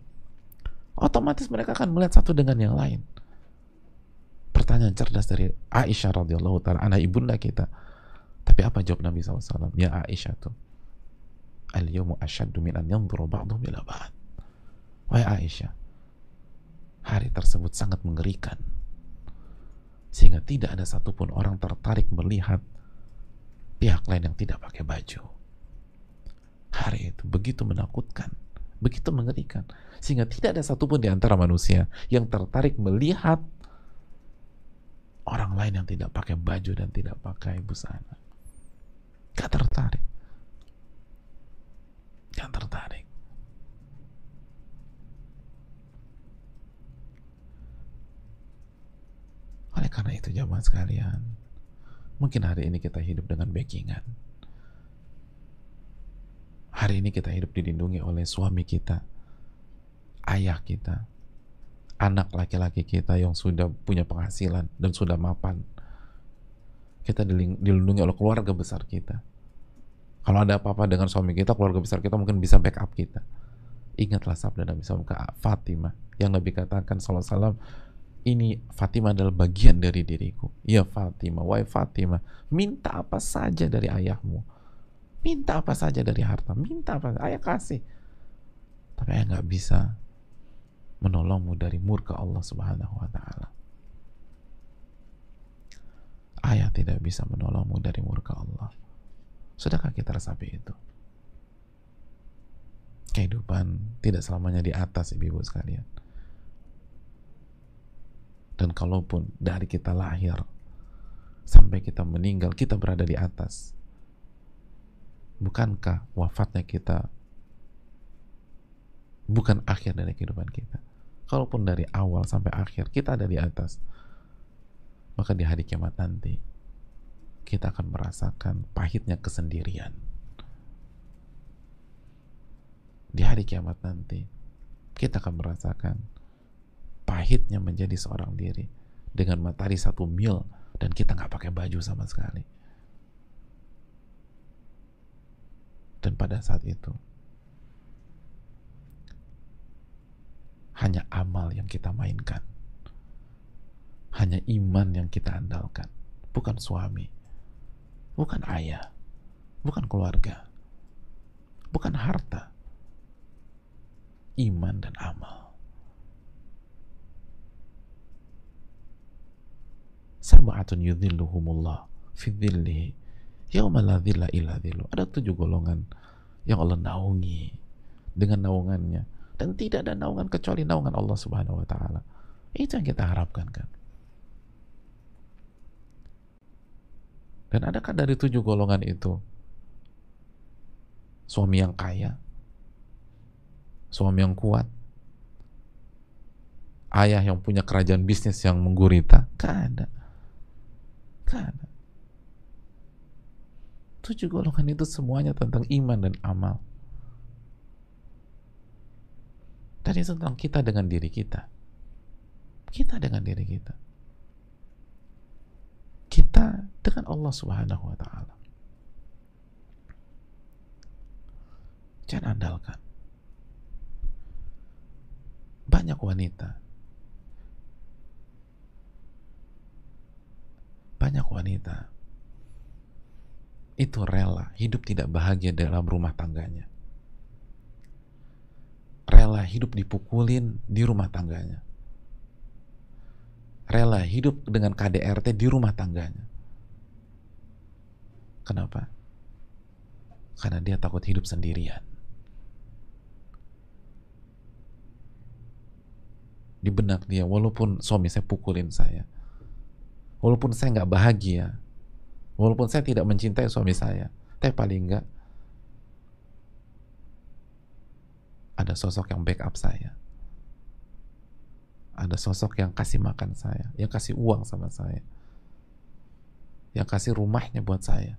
otomatis mereka akan melihat satu dengan yang lain. Pertanyaan cerdas dari Aisyah radhiyallahu ta'ala anha, ibunda kita. Tapi apa jawab Nabi SAW? Ya Aisyah tuh, al-yawmu asyaddu min an yanzuru ba'dhum ila ba'd. Wahai Aisyah, hari tersebut sangat mengerikan, sehingga tidak ada satupun orang tertarik melihat pihak lain yang tidak pakai baju. Hari itu begitu menakutkan, begitu mengerikan, sehingga tidak ada satupun di antara manusia yang tertarik melihat orang lain yang tidak pakai baju dan tidak pakai busana. Gak tertarik. Gak tertarik. Oleh karena itu jamaah sekalian, mungkin hari ini kita hidup dengan backingan. Hari ini kita hidup dilindungi oleh suami kita, ayah kita, anak laki-laki kita yang sudah punya penghasilan dan sudah mapan. Kita dilindungi oleh keluarga besar kita. Kalau ada apa-apa dengan suami kita, keluarga besar kita mungkin bisa backup kita. Ingatlah sabda Nabi SAW ke Fatimah, yang Nabi katakan SAW, ini Fatimah adalah bagian dari diriku. Ya Fatimah, wahai Fatimah, minta apa saja dari ayahmu, minta apa saja dari harta, minta apa, ayah kasih. Tapi ayah nggak bisa menolongmu dari murka Allah Subhanahu wa Ta'ala. Ayah tidak bisa menolongmu dari murka Allah. Sudahkah kita resapi itu? Kehidupan tidak selamanya di atas, ibu-ibu sekalian. Dan kalaupun dari kita lahir sampai kita meninggal, kita berada di atas, bukankah wafatnya kita bukan akhir dari kehidupan kita? Kalaupun dari awal sampai akhir kita ada di atas, maka di hari kiamat nanti kita akan merasakan pahitnya kesendirian. Di hari kiamat nanti kita akan merasakan pahitnya menjadi seorang diri dengan matahari 1 mil dan kita nggak pakai baju sama sekali. Dan pada saat itu hanya amal yang kita mainkan, hanya iman yang kita andalkan, bukan suami, bukan ayah, bukan keluarga, bukan harta, iman dan amal. Sab'atun yudhilluhumullah fi dhillihi yauma la dhilla illa dhilluh. Ada 7 golongan yang Allah naungi dengan naungannya, dan tidak ada naungan kecuali naungan Allah Subhanahu wa Ta'ala. Itu yang kita harapkan kan. Dan adakah dari 7 golongan itu suami yang kaya, suami yang kuat, ayah yang punya kerajaan bisnis yang menggurita? Gak ada. Gak ada. 7 golongan itu semuanya tentang iman dan amal. Dan itu tentang kita dengan diri kita. Kita dengan diri kita. Kita dengan Allah Subhanahu wa Ta'ala. Jangan andalkan. Banyak wanita itu rela hidup tidak bahagia dalam rumah tangganya, rela hidup dipukulin di rumah tangganya, rela hidup dengan KDRT di rumah tangganya. Kenapa? Karena dia takut hidup sendirian. Di benak dia, walaupun suami saya pukulin saya, walaupun saya nggak bahagia, walaupun saya tidak mencintai suami saya, tapi paling nggak ada sosok yang backup saya, ada sosok yang kasih makan saya, yang kasih uang sama saya, yang kasih rumahnya buat saya.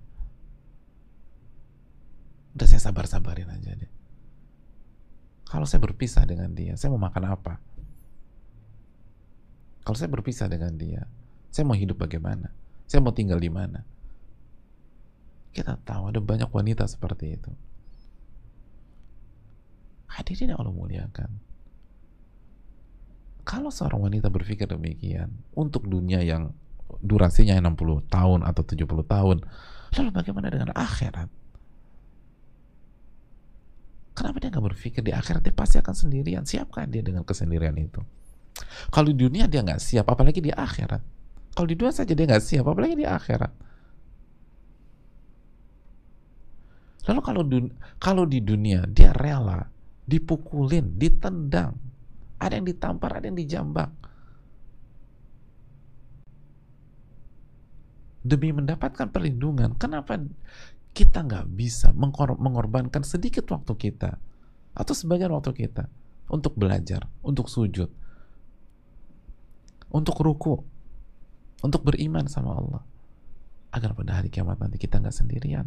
Udah saya sabar-sabarin aja deh. Kalau saya berpisah dengan dia, saya mau makan apa? Kalau saya berpisah dengan dia, saya mau hidup bagaimana? Saya mau tinggal di mana? Kita tahu ada banyak wanita seperti itu. Hadirin yang Allah muliakan, kalau seorang wanita berpikir demikian untuk dunia yang durasinya 60 tahun atau 70 tahun, lalu bagaimana dengan akhirat? Kenapa dia nggak berpikir di akhirat dia pasti akan sendirian? Siapkan dia dengan kesendirian itu. Kalau di dunia dia nggak siap, apalagi di akhirat. Kalau di dunia saja dia nggak siap, apalagi di akhirat. Lalu kalau di dunia dia rela dipukulin, ditendang, ada yang ditampar, ada yang dijambak, demi mendapatkan perlindungan, kenapa kita nggak bisa mengorbankan sedikit waktu kita atau sebagian waktu kita untuk belajar, untuk sujud, untuk ruku, untuk beriman sama Allah, agar pada hari kiamat nanti kita nggak sendirian,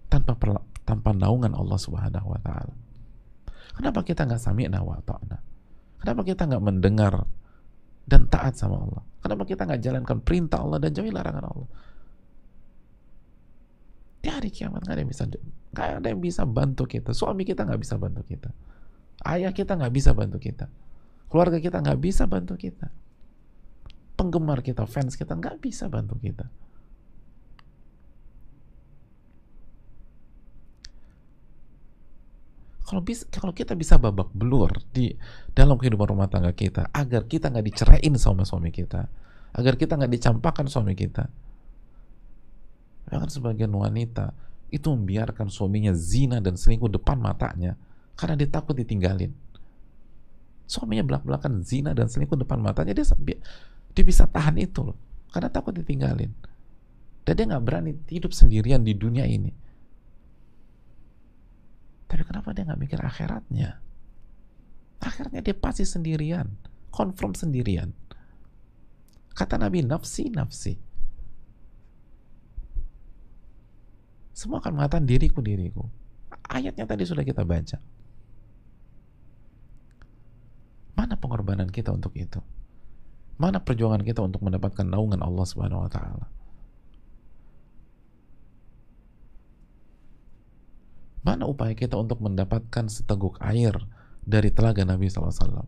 tanpa naungan Allah Subhanahu wa Ta'ala. Kenapa kita nggak sami'na wa ta'na? Kenapa kita nggak mendengar dan taat sama Allah? Kenapa kita nggak jalankan perintah Allah dan jauhi larangan Allah? Di hari kiamat nggak ada yang bisa bantu kita. Suami kita nggak bisa bantu kita, ayah kita nggak bisa bantu kita, keluarga kita nggak bisa bantu kita, penggemar kita, fans kita nggak bisa bantu kita. Kalau kita bisa babak belur di dalam kehidupan rumah tangga kita, agar kita nggak diceraiin sama suami kita, agar kita nggak dicampakkan suami kita. Bahkan sebagian wanita itu membiarkan suaminya zina dan selingkuh depan matanya karena dia takut ditinggalin. Suaminya belak-belakan zina dan selingkuh depan matanya, dia bisa tahan itu loh, karena takut ditinggalin. Dan dia nggak berani hidup sendirian di dunia ini. Tapi kenapa dia nggak mikir akhiratnya? Akhirnya dia pasti sendirian, confirm sendirian. Kata Nabi, nafsi, nafsi. Semua akan mengatakan diriku, diriku. Ayatnya tadi sudah kita baca. Mana pengorbanan kita untuk itu? Mana perjuangan kita untuk mendapatkan naungan Allah Subhanahu wa Ta'ala? Mana upaya kita untuk mendapatkan seteguk air dari telaga Nabi SAW?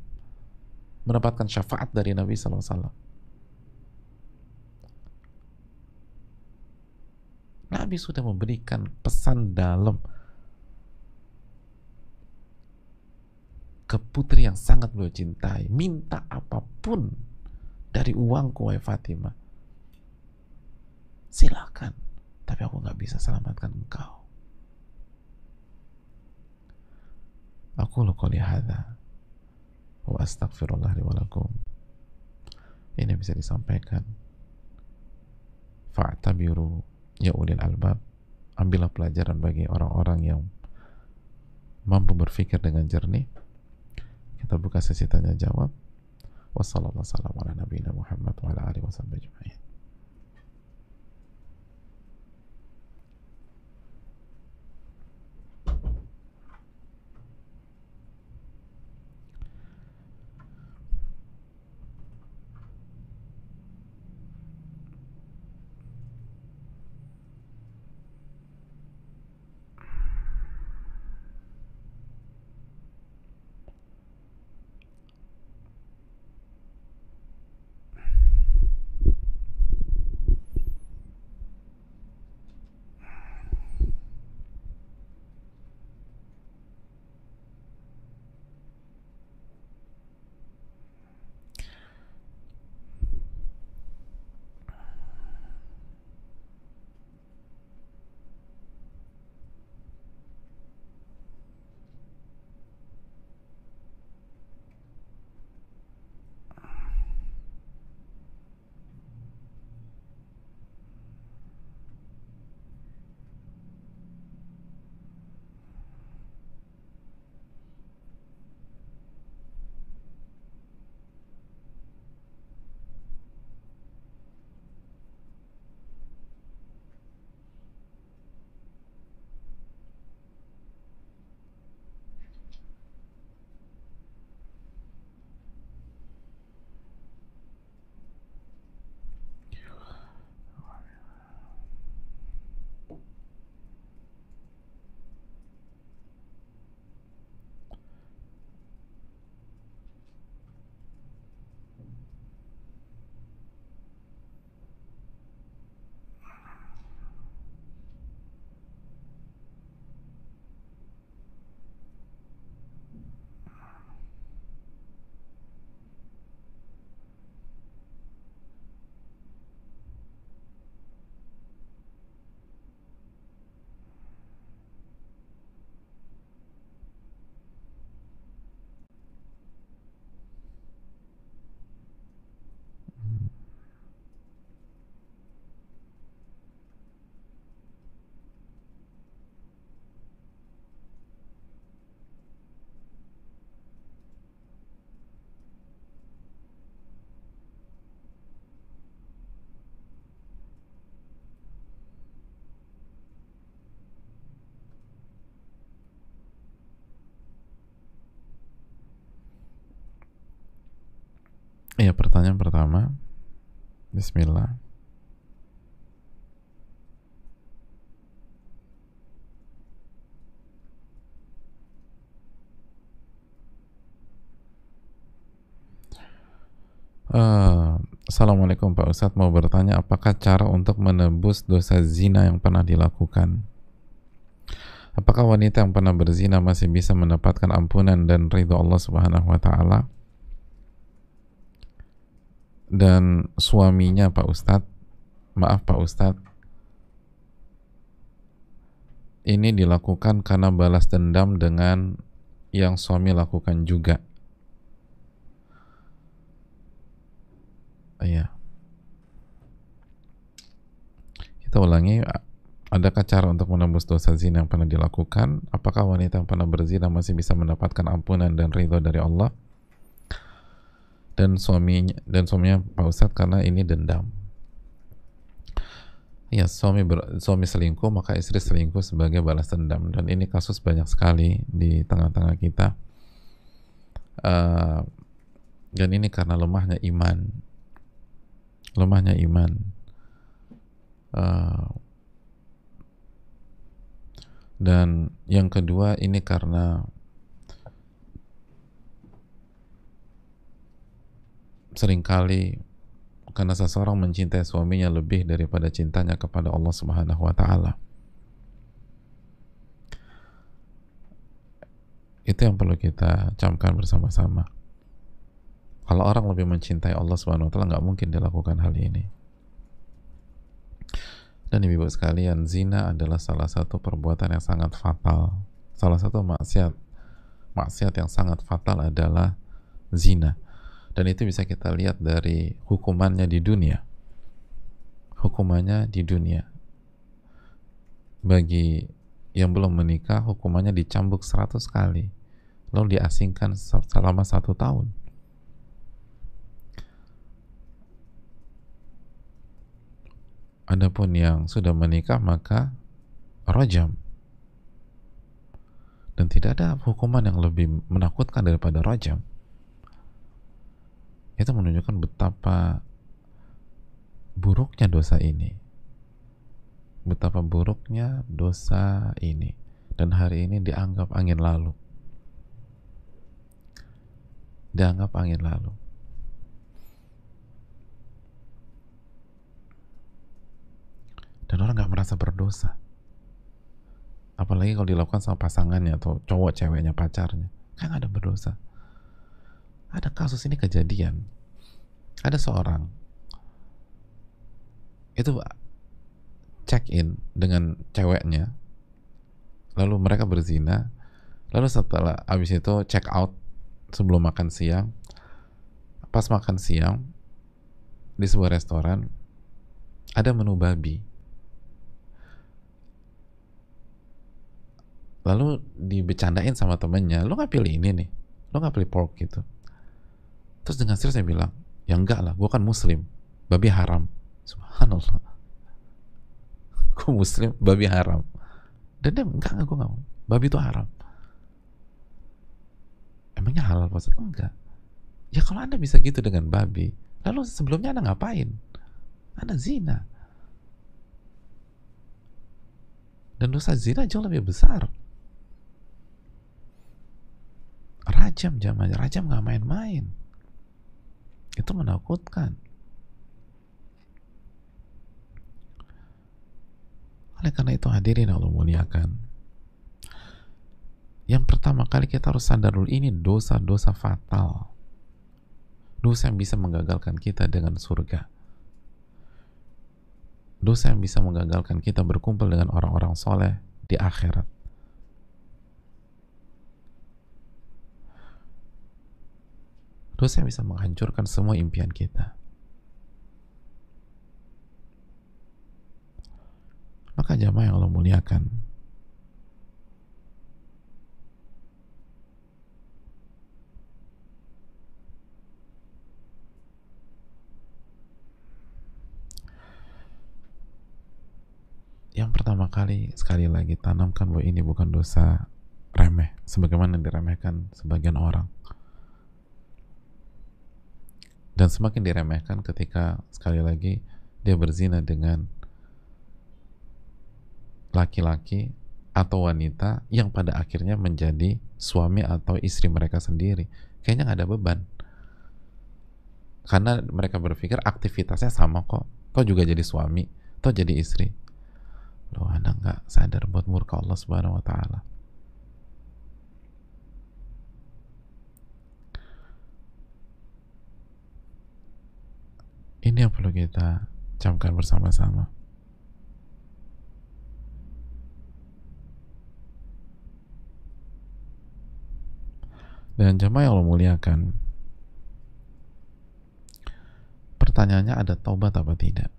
Mendapatkan syafaat dari Nabi SAW. Nabi sudah memberikan pesan dalam ke putri yang sangat beliau cintai. Minta apapun dari uangku, wahai Fatimah. Silakan, tapi aku nggak bisa selamatkan engkau. Aku qouli hadza wa astaghfirullah li wa lakum. Ini bisa disampaikan. Fa'tabiru ya ulil albab. Ambillah pelajaran bagi orang-orang yang mampu berpikir dengan jernih. Kita buka sesi tanya jawab. Wassalamualaikum warahmatullahi wabarakatuh. bersama. Bismillah. Assalamualaikum Pak Ustadz, mau bertanya apakah cara untuk menebus dosa zina yang pernah dilakukan? Apakah wanita yang pernah berzina masih bisa mendapatkan ampunan dan ridho Allah Subhanahu wa taala? Dan suaminya Pak Ustadz, maaf Pak Ustadz, ini dilakukan karena balas dendam dengan yang suami lakukan juga. Iya. Kita ulangi, adakah cara untuk menembus dosa zina yang pernah dilakukan? Apakah wanita yang pernah berzina masih bisa mendapatkan ampunan dan ridho dari Allah? Dan suaminya Pak Ustadz karena ini dendam. Ya, suami selingkuh maka istri selingkuh sebagai balas dendam, dan ini kasus banyak sekali di tengah-tengah kita. Dan ini karena lemahnya iman. Dan yang kedua ini karena seringkali karena seseorang mencintai suaminya lebih daripada cintanya kepada Allah Subhanahu wa taala. Itu yang perlu kita camkan bersama-sama. Kalau orang lebih mencintai Allah Subhanahu wa taala, nggak mungkin dilakukan hal ini. Dan ibu sekalian, zina adalah salah satu perbuatan yang sangat fatal. Salah satu maksiat yang sangat fatal adalah zina. Dan itu bisa kita lihat dari hukumannya di dunia. Hukumannya di dunia. Bagi yang belum menikah, hukumannya dicambuk 100 kali. Lalu diasingkan selama 1 tahun. Adapun yang sudah menikah maka rajam. Dan tidak ada hukuman yang lebih menakutkan daripada rajam. Itu menunjukkan betapa buruknya dosa ini. Betapa buruknya dosa ini. Dan hari ini dianggap angin lalu. Dianggap angin lalu. Dan orang gak merasa berdosa. Apalagi kalau dilakukan sama pasangannya atau cowok ceweknya, pacarnya, kan ada berdosa. Ada kasus ini kejadian. Ada seorang itu check in dengan ceweknya, lalu mereka berzina, lalu setelah abis itu check out sebelum makan siang. Pas makan siang di sebuah restoran ada menu babi. Lalu dibecandain sama temennya, lo gak pilih ini nih, lo gak pilih pork gitu. Terus dengan serius saya bilang, ya enggak lah, gue kan muslim, babi haram. Subhanallah, gue muslim, babi haram. Dan dia, enggak, gue gak mau, babi itu haram. Emangnya halal Pak Ustaz? Enggak. Ya kalau anda bisa gitu dengan babi, lalu sebelumnya anda ngapain? Anda zina. Dan dosa zina jauh lebih besar. Rajam jamaah, rajam gak main-main. Itu menakutkan. Oleh karena itu hadirin Allah muliakan, yang pertama kali kita harus sadar dulu, ini dosa-dosa fatal. Dosa yang bisa menggagalkan kita dengan surga. Dosa yang bisa menggagalkan kita berkumpul dengan orang-orang soleh di akhirat. Dosa yang bisa menghancurkan semua impian kita. Maka jamaah yang Allah muliakan, yang pertama kali, sekali lagi, tanamkan bahwa ini bukan dosa remeh sebagaimana diremehkan sebagian orang. dan semakin diremehkan ketika sekali lagi dia berzina dengan laki-laki atau wanita yang pada akhirnya menjadi suami atau istri mereka sendiri. Kayaknya nggak ada beban, karena mereka berpikir aktivitasnya sama kok, toh juga jadi suami, toh jadi istri. Loh, Anda nggak sadar buat murka Allah Subhanahu wa Ta'ala. Ini yang perlu kita camkan bersama-sama. Dan jemaah yang Allah muliakan, pertanyaannya, ada taubat apa tidak?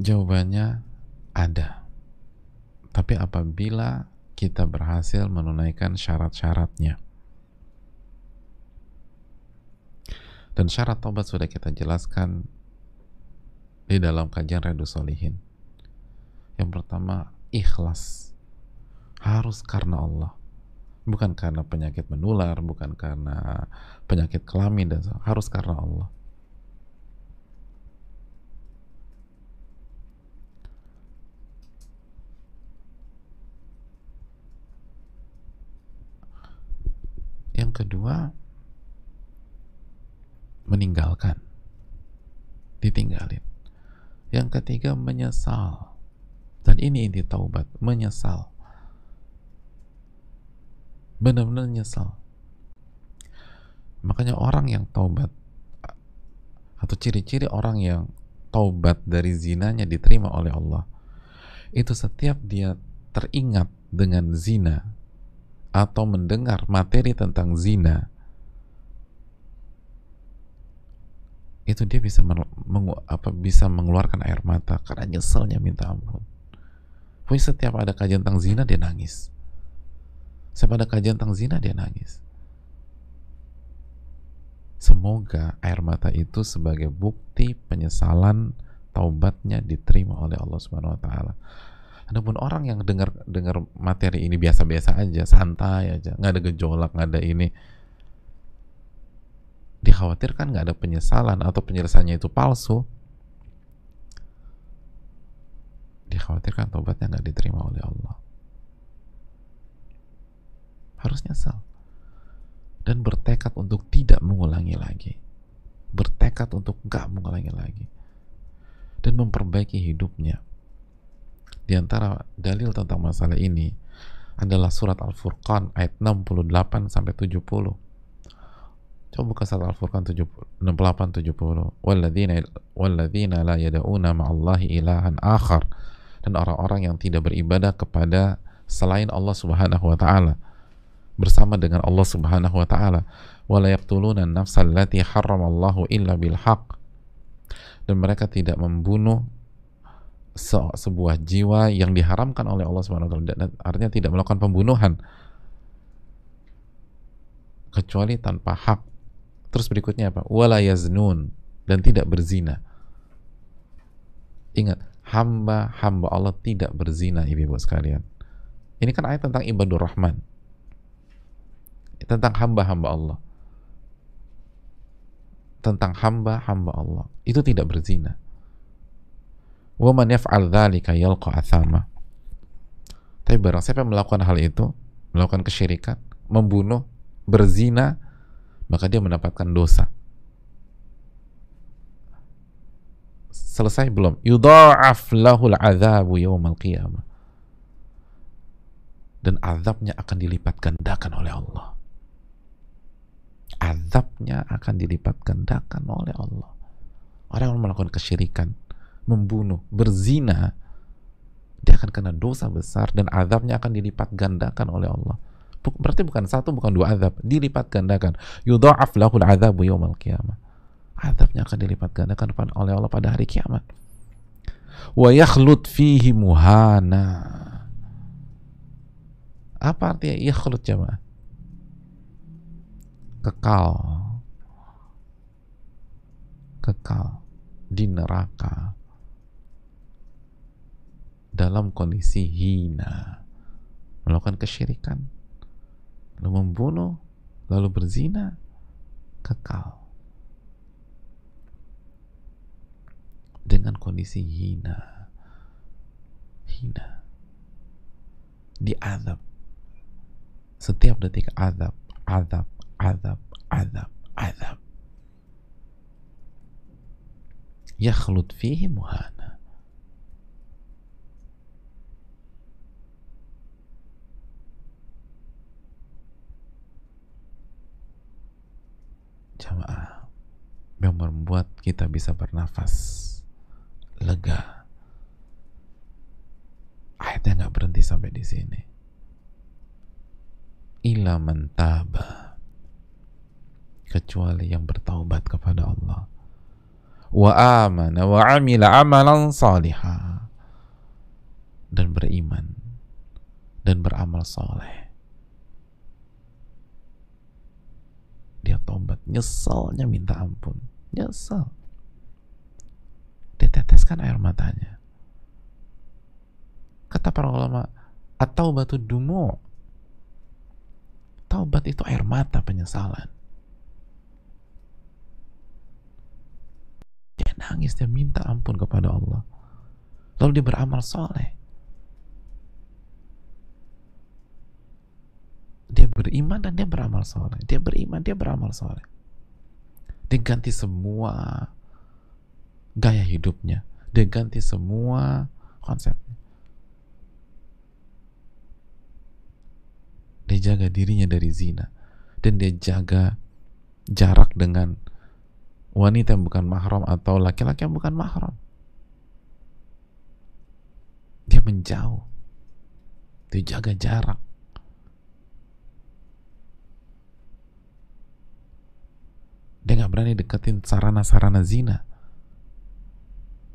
Jawabannya ada. Tapi apabila kita berhasil menunaikan syarat-syaratnya. Dan syarat taubat sudah kita jelaskan di dalam kajian Riyadhus Shalihin. Yang pertama, ikhlas. Harus karena Allah. Bukan karena penyakit menular, bukan karena penyakit kelamin, dan harus karena Allah. Yang kedua, meninggalkan, ditinggalin. Yang ketiga, menyesal. Dan ini inti taubat, menyesal. Benar-benar nyesal. Makanya orang yang taubat, atau ciri-ciri orang yang taubat dari zinanya diterima oleh Allah, itu setiap dia teringat dengan zina atau mendengar materi tentang zina, itu dia bisa bisa mengeluarkan air mata karena nyeselnya minta ampun. Pokoknya setiap ada kajian tentang zina dia nangis. Setiap ada kajian tentang zina dia nangis. Semoga air mata itu sebagai bukti penyesalan taubatnya diterima oleh Allah Subhanahu wa Ta'ala. Adapun orang yang dengar materi ini biasa-biasa aja, santai aja, nggak ada gejolak, nggak ada ini, dikhawatirkan nggak ada penyesalan atau penyelesaiannya itu palsu, dikhawatirkan taubatnya nggak diterima oleh Allah. Harus nyesal dan bertekad untuk tidak mengulangi lagi, bertekad untuk nggak mengulangi lagi, dan memperbaiki hidupnya. Di antara dalil tentang masalah ini adalah surat Al-Furqan ayat 68 sampai 70. Coba buka surat Al-Furqan 68-70. Walladzina la yada'una ma'allahi ilahan akhar. Dan orang-orang yang tidak beribadah kepada selain Allah Subhanahu wa Ta'ala, bersama dengan Allah Subhanahu wa Ta'ala. Wa la yaqtuluna an-nafsa allati harramallahu illa bil haqq. Dan mereka tidak membunuh sebuah jiwa yang diharamkan oleh Allah Subhanahu wa Ta'ala, artinya tidak melakukan pembunuhan kecuali tanpa hak. Terus berikutnya apa? Wala yaznun, dan tidak berzina. Ingat, hamba-hamba Allah tidak berzina, ibu-ibu sekalian. Ini kan ayat tentang ibadur rahman, tentang hamba-hamba Allah, tentang hamba-hamba Allah itu tidak berzina. Wa man yaf'al dzalika yalqa athama. Tapi barang siapa yang melakukan hal itu, melakukan kesyirikan, membunuh, berzina, maka dia mendapatkan dosa. Selesai belum? Yudha'af lahul adzabu yaumal qiyamah. Dan azabnya akan dilipat gandakan oleh Allah. Azabnya akan dilipat gandakan oleh Allah. Orang yang melakukan kesyirikan, membunuh, berzina, dia akan kena dosa besar dan azabnya akan dilipat gandakan oleh Allah. Berarti bukan satu, bukan dua azab, dilipat gandakan. Yudha'af lahul adzabu yaumal qiyamah. Azabnya akan dilipat gandakan oleh Allah pada hari kiamat. Wa yakhlud fihi muhana. Apa artinya yakhlud, jemaah? Kekal di neraka. dalam kondisi hina, melakukan kesyirikan, lalu membunuh, lalu berzina, kekal dengan kondisi hina, diazab setiap detik, azab, azab, azab, azab, azab, yakhlud fihi muhana. Jamaah, yang membuat kita bisa bernafas lega. Ayatnya nggak berhenti sampai di sini. Illa man taba, kecuali yang bertaubat kepada Allah, wa amana wa amila amalan salihah, dan beriman dan beramal soleh. Dia tobat, nyeselnya minta ampun, nyesel, diteteskan air matanya. Kata para ulama, at-taubatu dumu', taubat itu air mata penyesalan. Dia nangis, dia minta ampun kepada Allah, lalu dia beramal soleh, dia beriman dan dia beramal soleh, dia beriman, dia beramal soleh. Dia ganti semua gaya hidupnya, dia ganti semua konsepnya, dia jaga dirinya dari zina, dan dia jaga jarak dengan wanita yang bukan mahram atau laki-laki yang bukan mahram. Dia menjauh, dia jaga jarak. Dia nggak berani deketin sarana-sarana zina.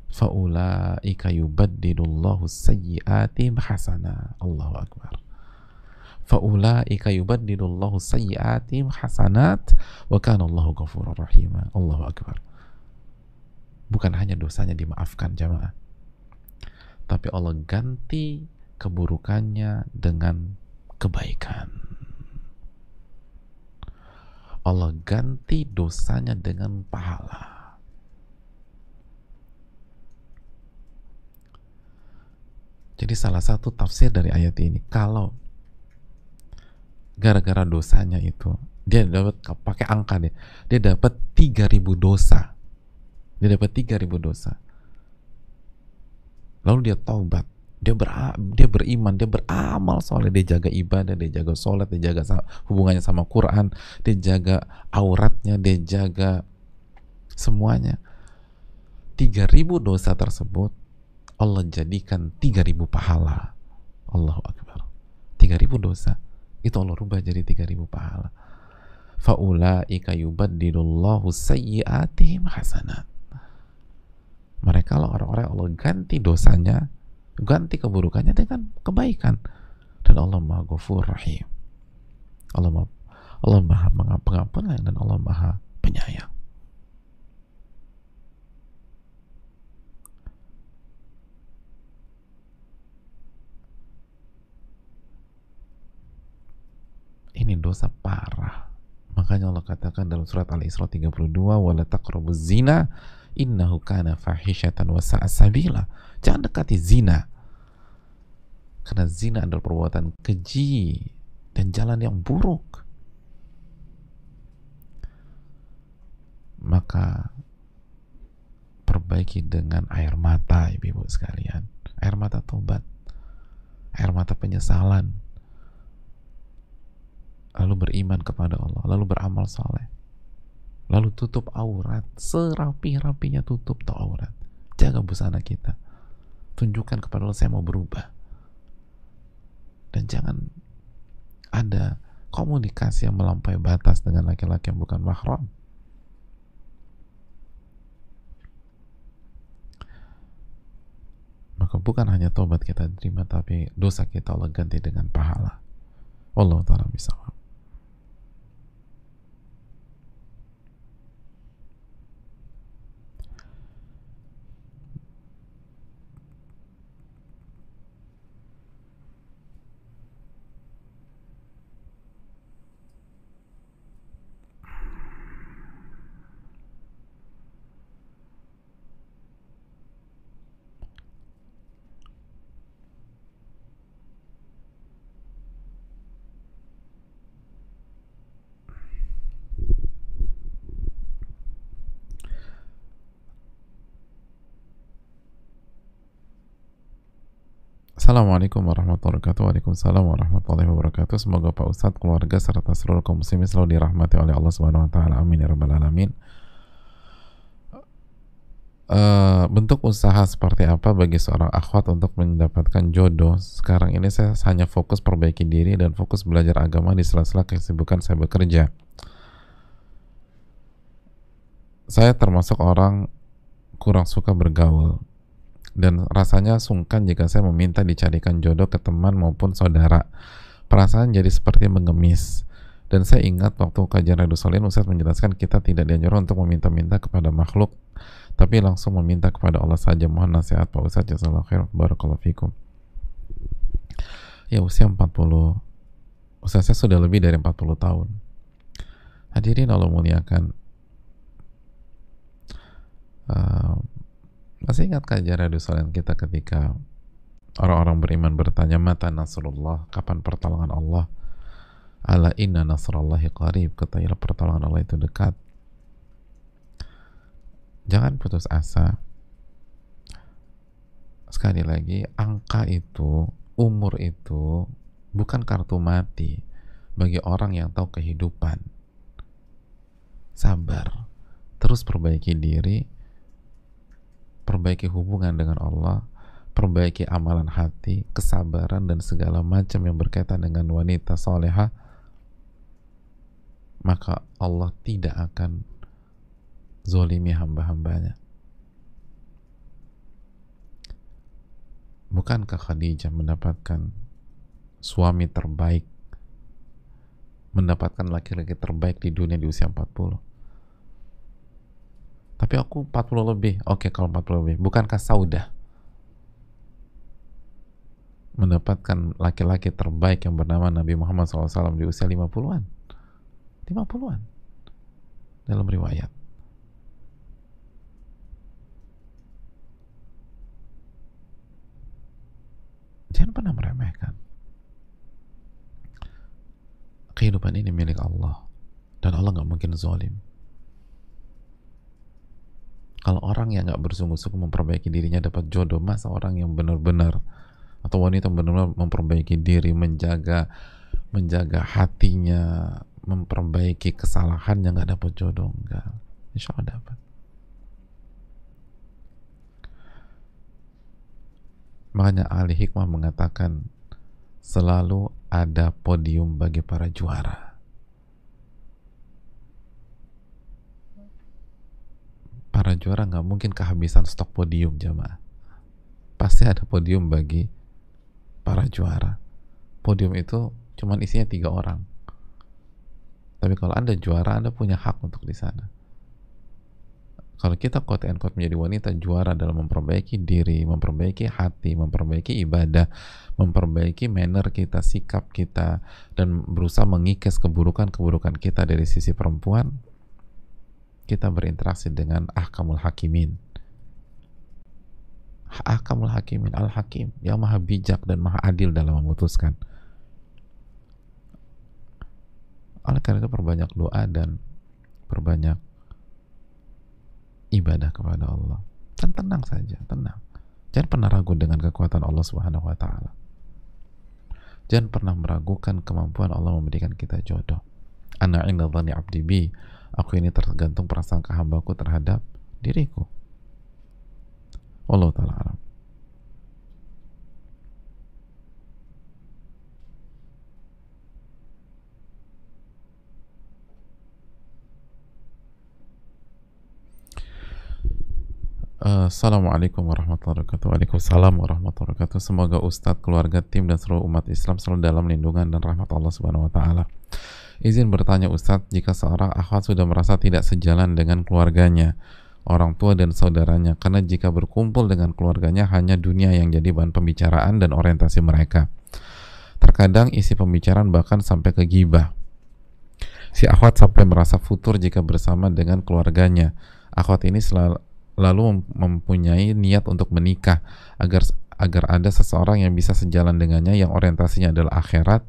Faulaika yubaddilullahu sayyi'atihim hasanah. Allahu akbar. Faulaika yubaddilullahu sayyi'atihim hasanat wa kana Allahu ghafurur rahim. Allahu akbar. Bukan hanya dosanya dimaafkan, jamaah, tapi Allah ganti keburukannya dengan kebaikan. Allah ganti dosanya dengan pahala. Jadi salah satu tafsir dari ayat ini, kalau gara-gara dosanya itu dia dapat, pakai angka deh, dia dapat 3.000 dosa. Dia dapat 3.000 dosa. Lalu dia taubat, dia beriman, dia beramal soleh, dia jaga ibadah, dia jaga sholat, dia jaga hubungannya sama Quran, dia jaga auratnya, dia jaga semuanya. 3.000 dosa tersebut Allah jadikan 3.000 pahala. Allahu akbar. 3.000 dosa itu Allah rubah jadi 3.000 pahala. Faulaika yubaddilullahu sayyi'atihim hasanat. Mereka lah orang-orang Allah ganti dosanya, ganti keburukannya dengan kebaikan. Dan Allah Maha Ghafur Rahim. Allah Maha Pengampun dan Allah Maha Penyayang. Ini dosa parah. Makanya Allah katakan dalam surat Al-Isra 32, wala taqrabuz zina innahu kana fahisyatan wa sa'a sabila. Jangan dekati zina, karena zina adalah perbuatan keji dan jalan yang buruk. Maka perbaiki dengan air mata, ibu-ibu sekalian, air mata tobat, air mata penyesalan, lalu beriman kepada Allah, lalu beramal saleh, lalu tutup aurat, serapi-rapinya tutup tuh aurat, jaga busana kita, tunjukkan kepada Allah saya mau berubah, dan jangan ada komunikasi yang melampaui batas dengan laki-laki yang bukan mahram. Maka bukan hanya tobat kita terima, tapi dosa kita Allah ganti dengan pahala. Wallahu ta'ala bisawab. Assalamualaikum warahmatullahi wabarakatuh. Waalaikumsalam warahmatullahi wabarakatuh. Semoga Pak Ustadz, keluarga serta seluruh kaum muslimin selalu dirahmati oleh Allah Subhanahu wa taala. Amin ya rabbal alamin. Bentuk usaha seperti apa bagi seorang akhwat untuk mendapatkan jodoh? Sekarang ini saya hanya fokus perbaiki diri dan fokus belajar agama di sela-sela kesibukan saya bekerja. Saya termasuk orang kurang suka bergaul dan rasanya sungkan jika saya meminta dicarikan jodoh ke teman maupun saudara. Perasaan jadi seperti mengemis. Dan saya ingat waktu kajian Riyadhus Shalihin, Ustaz menjelaskan kita tidak dianjurkan untuk meminta-minta kepada makhluk, tapi langsung meminta kepada Allah saja. Mohon nasihat Pak Ustaz, jazakallahu khair, barakallahu fikum. Ya, usia 40, usia saya sudah lebih dari 40 tahun. Hadirin Allah muliakan, masih ingat kajian Riyadhus Shalihin kita ketika orang-orang beriman bertanya, mata nasrullah, kapan pertolongan Allah? Ala inna nasrallahi qarib, ketahuilah pertolongan Allah itu dekat. Jangan putus asa. Sekali lagi, angka itu, umur itu bukan kartu mati bagi orang yang tahu kehidupan. Sabar, terus perbaiki diri, perbaiki hubungan dengan Allah, perbaiki amalan hati, kesabaran, dan segala macam yang berkaitan dengan wanita salehah, maka Allah tidak akan zolimi hamba-hambanya. Bukankah Khadijah mendapatkan suami terbaik, mendapatkan laki-laki terbaik di dunia di usia 40? Tapi aku 40 lebih. Oke, kalau 40 lebih, bukankah Saudah mendapatkan laki-laki terbaik yang bernama Nabi Muhammad SAW di usia 50-an? 50-an dalam riwayat. Jangan pernah meremehkan. Kehidupan ini milik Allah dan Allah gak mungkin zalim. Kalau orang yang gak bersungguh-sungguh memperbaiki dirinya dapat jodoh, masa orang yang benar-benar atau wanita benar-benar memperbaiki diri, menjaga hatinya, memperbaiki kesalahannya, nggak dapat jodoh? Enggak, insya Allah dapat. Makanya ahli hikmah mengatakan selalu ada podium bagi para juara. Para juara nggak mungkin kehabisan stok podium, jamaah. Pasti ada podium bagi para juara. Podium itu cuman isinya 3 orang. Tapi kalau Anda juara, Anda punya hak untuk di sana. Kalau kita quote and quote menjadi wanita juara dalam memperbaiki diri, memperbaiki hati, memperbaiki ibadah, memperbaiki manner kita, sikap kita, dan berusaha mengikis keburukan-keburukan kita dari sisi perempuan, kita berinteraksi dengan ahkamul hakimin. Ahkamul hakimin, al-hakim, yang maha bijak dan maha adil dalam memutuskan. Oleh karena itu perbanyak doa dan perbanyak ibadah kepada Allah. Dan tenang saja, tenang. Jangan pernah ragu dengan kekuatan Allah Subhanahu wa taala. Jangan pernah meragukan kemampuan Allah memberikan kita jodoh. Ana 'inda dhanni 'abdi bi. Aku ini tergantung prasangka hambaku terhadap diriku. Wallahu taala alam. Assalamualaikum warahmatullahi wabarakatuh. Waalaikumsalam warahmatullahi wabarakatuh. Semoga Ustadz, keluarga, tim, dan seluruh umat Islam selalu dalam lindungan dan rahmat Allah Subhanahu wa taala. Izin bertanya Ustadz, jika seorang akhwat sudah merasa tidak sejalan dengan keluarganya, orang tua dan saudaranya, karena jika berkumpul dengan keluarganya hanya dunia yang jadi bahan pembicaraan dan orientasi mereka. Terkadang isi pembicaraan bahkan sampai ke ghibah. Si akhwat sampai merasa futur jika bersama dengan keluarganya. Akhwat ini lalu mempunyai niat untuk menikah agar ada seseorang yang bisa sejalan dengannya yang orientasinya adalah akhirat.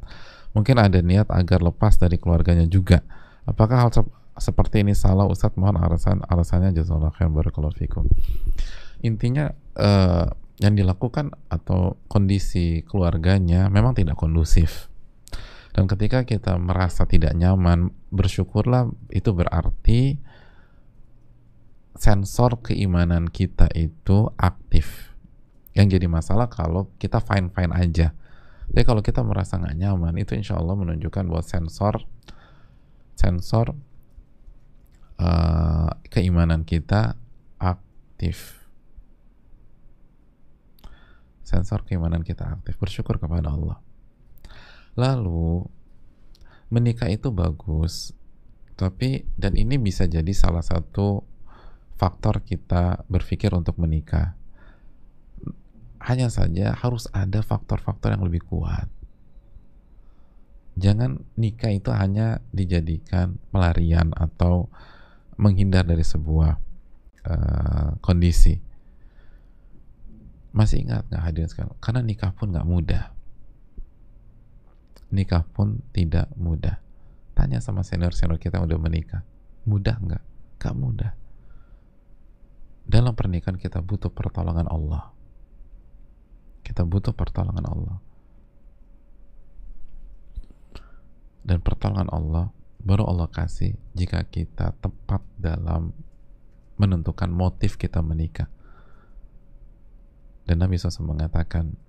Mungkin ada niat agar lepas dari keluarganya juga. Apakah hal seperti ini salah Ustadz? Mohon alasannya, jazakallahu khairan, barakallahu fikum. Intinya yang dilakukan atau kondisi keluarganya memang tidak kondusif. Dan ketika kita merasa tidak nyaman, bersyukurlah, itu berarti sensor keimanan kita itu aktif. Yang jadi masalah kalau kita fine-fine aja. Jadi kalau kita merasa nggak nyaman, itu insya Allah menunjukkan bahwa sensor keimanan kita aktif. Sensor keimanan kita aktif. Bersyukur kepada Allah. Lalu menikah itu bagus, tapi dan ini bisa jadi salah satu faktor kita berpikir untuk menikah. Hanya saja harus ada faktor-faktor yang lebih kuat. Jangan nikah itu hanya dijadikan pelarian atau menghindar dari sebuah kondisi. Masih ingat nggak hadirin sekalian? Karena nikah pun nggak mudah. Nikah pun tidak mudah. Tanya sama senior-senior kita yang udah menikah, mudah nggak? Nggak mudah. Dalam pernikahan kita butuh pertolongan Allah. Kita butuh pertolongan Allah. Dan pertolongan Allah baru Allah kasih jika kita tepat dalam menentukan motif kita menikah. Dan Nabi SAW mengatakan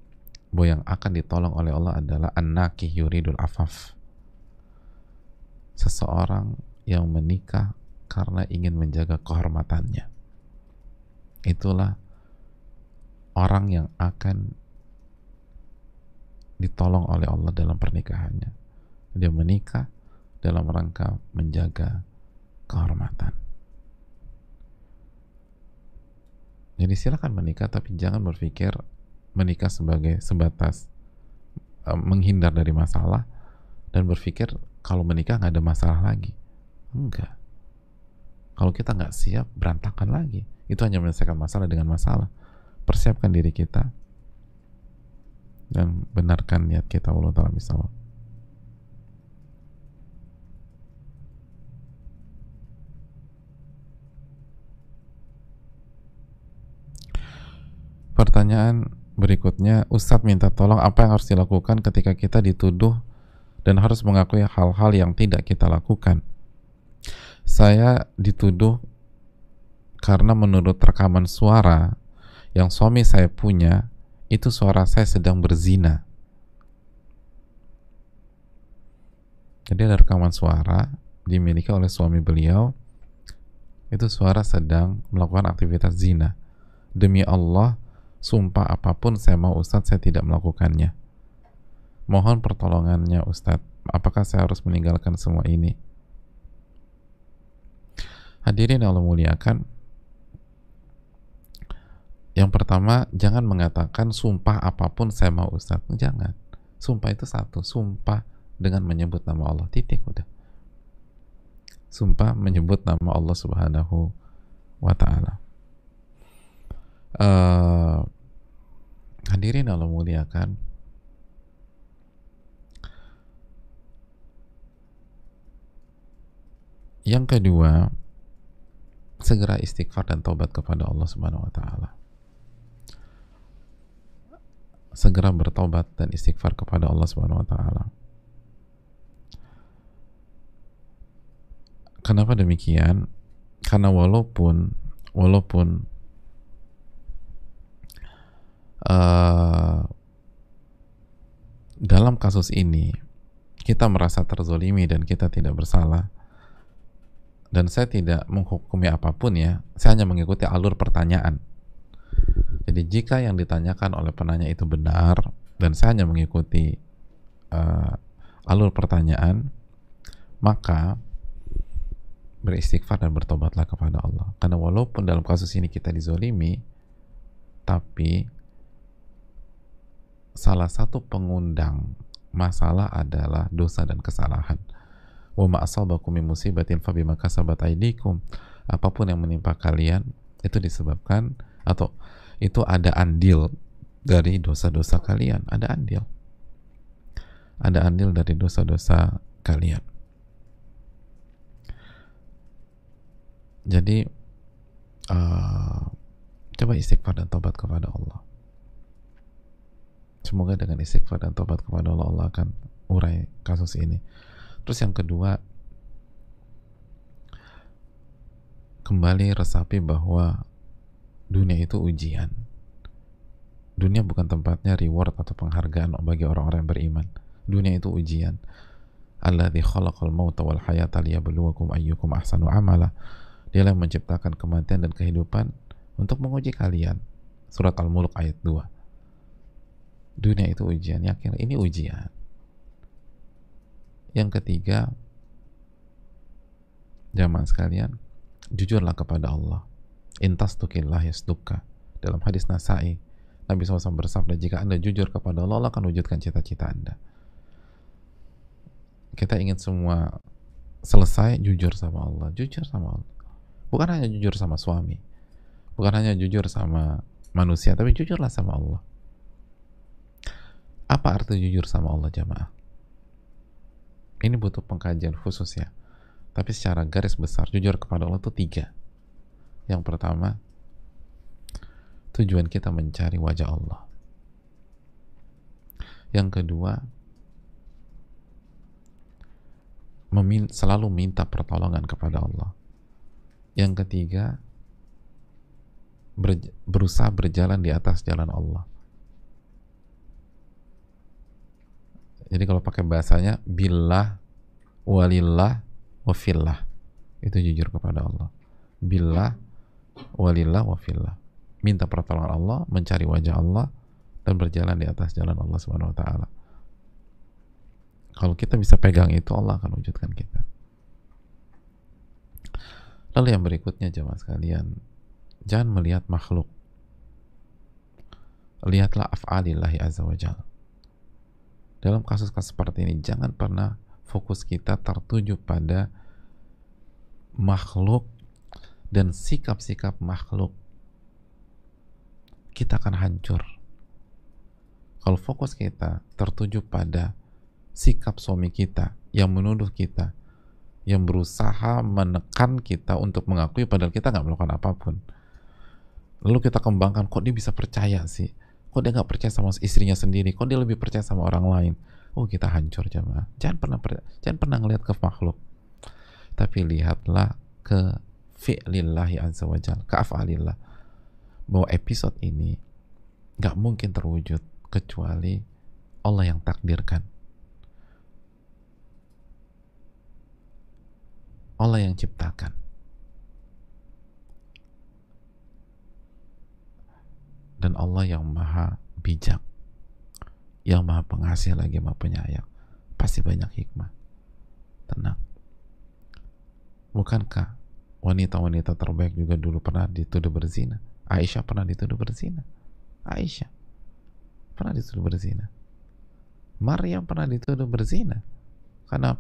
bahwa yang akan ditolong oleh Allah adalah an-nakih yuridul afaf. Seseorang yang menikah karena ingin menjaga kehormatannya. Itulah orang yang akan ditolong oleh Allah dalam pernikahannya. Dia menikah dalam rangka menjaga kehormatan. Jadi silakan menikah, tapi jangan berpikir menikah sebagai sebatas menghindar dari masalah dan berpikir kalau menikah nggak ada masalah lagi. Enggak. Kalau kita nggak siap, berantakan lagi. Itu hanya menyelesaikan masalah dengan masalah. Persiapkan diri kita dan benarkan niat kita. Wallahu ta'ala bishawab. Pertanyaan berikutnya, Ustadz minta tolong apa yang harus dilakukan ketika kita dituduh dan harus mengakui hal-hal yang tidak kita lakukan. Saya dituduh karena menurut rekaman suara yang suami saya punya, itu suara saya sedang berzina. Jadi ada rekaman suara dimiliki oleh suami beliau, itu suara sedang melakukan aktivitas zina. Demi Allah, sumpah apapun saya mau Ustadz, saya tidak melakukannya. Mohon pertolongannya Ustadz, apakah saya harus meninggalkan semua ini? Hadirin yang Allah muliakan, yang pertama, jangan mengatakan sumpah apapun saya mau Ustadz. Jangan. Sumpah itu satu, sumpah dengan menyebut nama Allah, titik, udah. Sumpah menyebut nama Allah Subhanahu wa ta'ala. Hadirin Allah muliakan, yang kedua, segera istighfar dan taubat kepada Allah Subhanahu wa ta'ala. Segera bertobat dan istighfar kepada Allah Subhanahu wa ta'ala. Kenapa demikian? Karena walaupun dalam kasus ini kita merasa terzolimi dan kita tidak bersalah, dan saya tidak menghukumi apapun ya, saya hanya mengikuti alur pertanyaan. Jadi jika yang ditanyakan oleh penanya itu benar dan saya hanya mengikuti alur pertanyaan, maka beristighfar dan bertobatlah kepada Allah. Karena walaupun dalam kasus ini kita dizolimi, tapi salah satu pengundang masalah adalah dosa dan kesalahan. Wa ma asabakum min musibatin fabima kasabat aydikum. Apapun yang menimpa kalian itu disebabkan atau itu ada andil dari dosa-dosa kalian, ada andil dari dosa-dosa kalian. Jadi coba istighfar dan tobat kepada Allah. Semoga dengan istighfar dan tobat kepada Allah, Allah akan urai kasus ini. Terus yang kedua, kembali resapi bahwa dunia itu ujian. Dunia bukan tempatnya reward atau penghargaan bagi orang-orang yang beriman. Dunia itu ujian. Alladzi khalaqal mauta wal hayata liyabluwakum ayyukum ahsanu amala. Dialah yang menciptakan kematian dan kehidupan untuk menguji kalian. Surat Al-Mulk ayat 2. Dunia itu ujian, yakin ini ujian. Yang ketiga, jamaah sekalian, jujurlah kepada Allah. Intastukillah yasdukka. Dalam hadis Nasai, Nabi SAW bersabda, jika Anda jujur kepada Allah, Allah akan wujudkan cita-cita Anda. Kita ingin semua selesai, jujur sama Allah. Jujur sama Allah. Bukan hanya jujur sama suami, bukan hanya jujur sama manusia, tapi jujurlah sama Allah. Apa arti jujur sama Allah, jamaah? Ini butuh pengkajian khusus ya. Tapi secara garis besar, jujur kepada Allah itu 3. Yang pertama, tujuan kita mencari wajah Allah. Yang kedua, selalu minta pertolongan kepada Allah. Yang ketiga, berusaha berjalan di atas jalan Allah. Jadi kalau pakai bahasanya, billah, walillah, wafillah. Itu jujur kepada Allah. Billah, walillah, wafillah. Minta pertolongan Allah, mencari wajah Allah, dan berjalan di atas jalan Allah Subhanahu wa ta'ala. Kalau kita bisa pegang itu, Allah akan wujudkan kita. Lalu yang berikutnya, jemaah sekalian, jangan melihat makhluk. Lihatlah af'alillahi azza wa jalla. Dalam kasus-kasus seperti ini, jangan pernah fokus kita tertuju pada makhluk dan sikap-sikap makhluk. Kita akan hancur. Kalau fokus kita tertuju pada sikap suami kita yang menuduh kita, yang berusaha menekan kita untuk mengakui padahal kita nggak melakukan apapun. Lalu kita kembangkan, kok dia bisa percaya sih? Kok dia nggak percaya sama istrinya sendiri? Kok dia lebih percaya sama orang lain? Oh, kita hancur, jemaah. Jangan pernah ngelihat ke makhluk, tapi lihatlah ke fi'lillahi azza wa jalla, ke af'alillah. Bahwa episode ini nggak mungkin terwujud kecuali Allah yang takdirkan. Allah yang ciptakan. Dan Allah yang maha bijak, yang maha pengasih lagi maha penyayang. Pasti banyak hikmah. Tenang. Bukankah wanita-wanita terbaik juga dulu pernah dituduh berzina? Aisyah pernah dituduh berzina. Aisyah pernah dituduh berzina. Maryam pernah dituduh berzina. Karena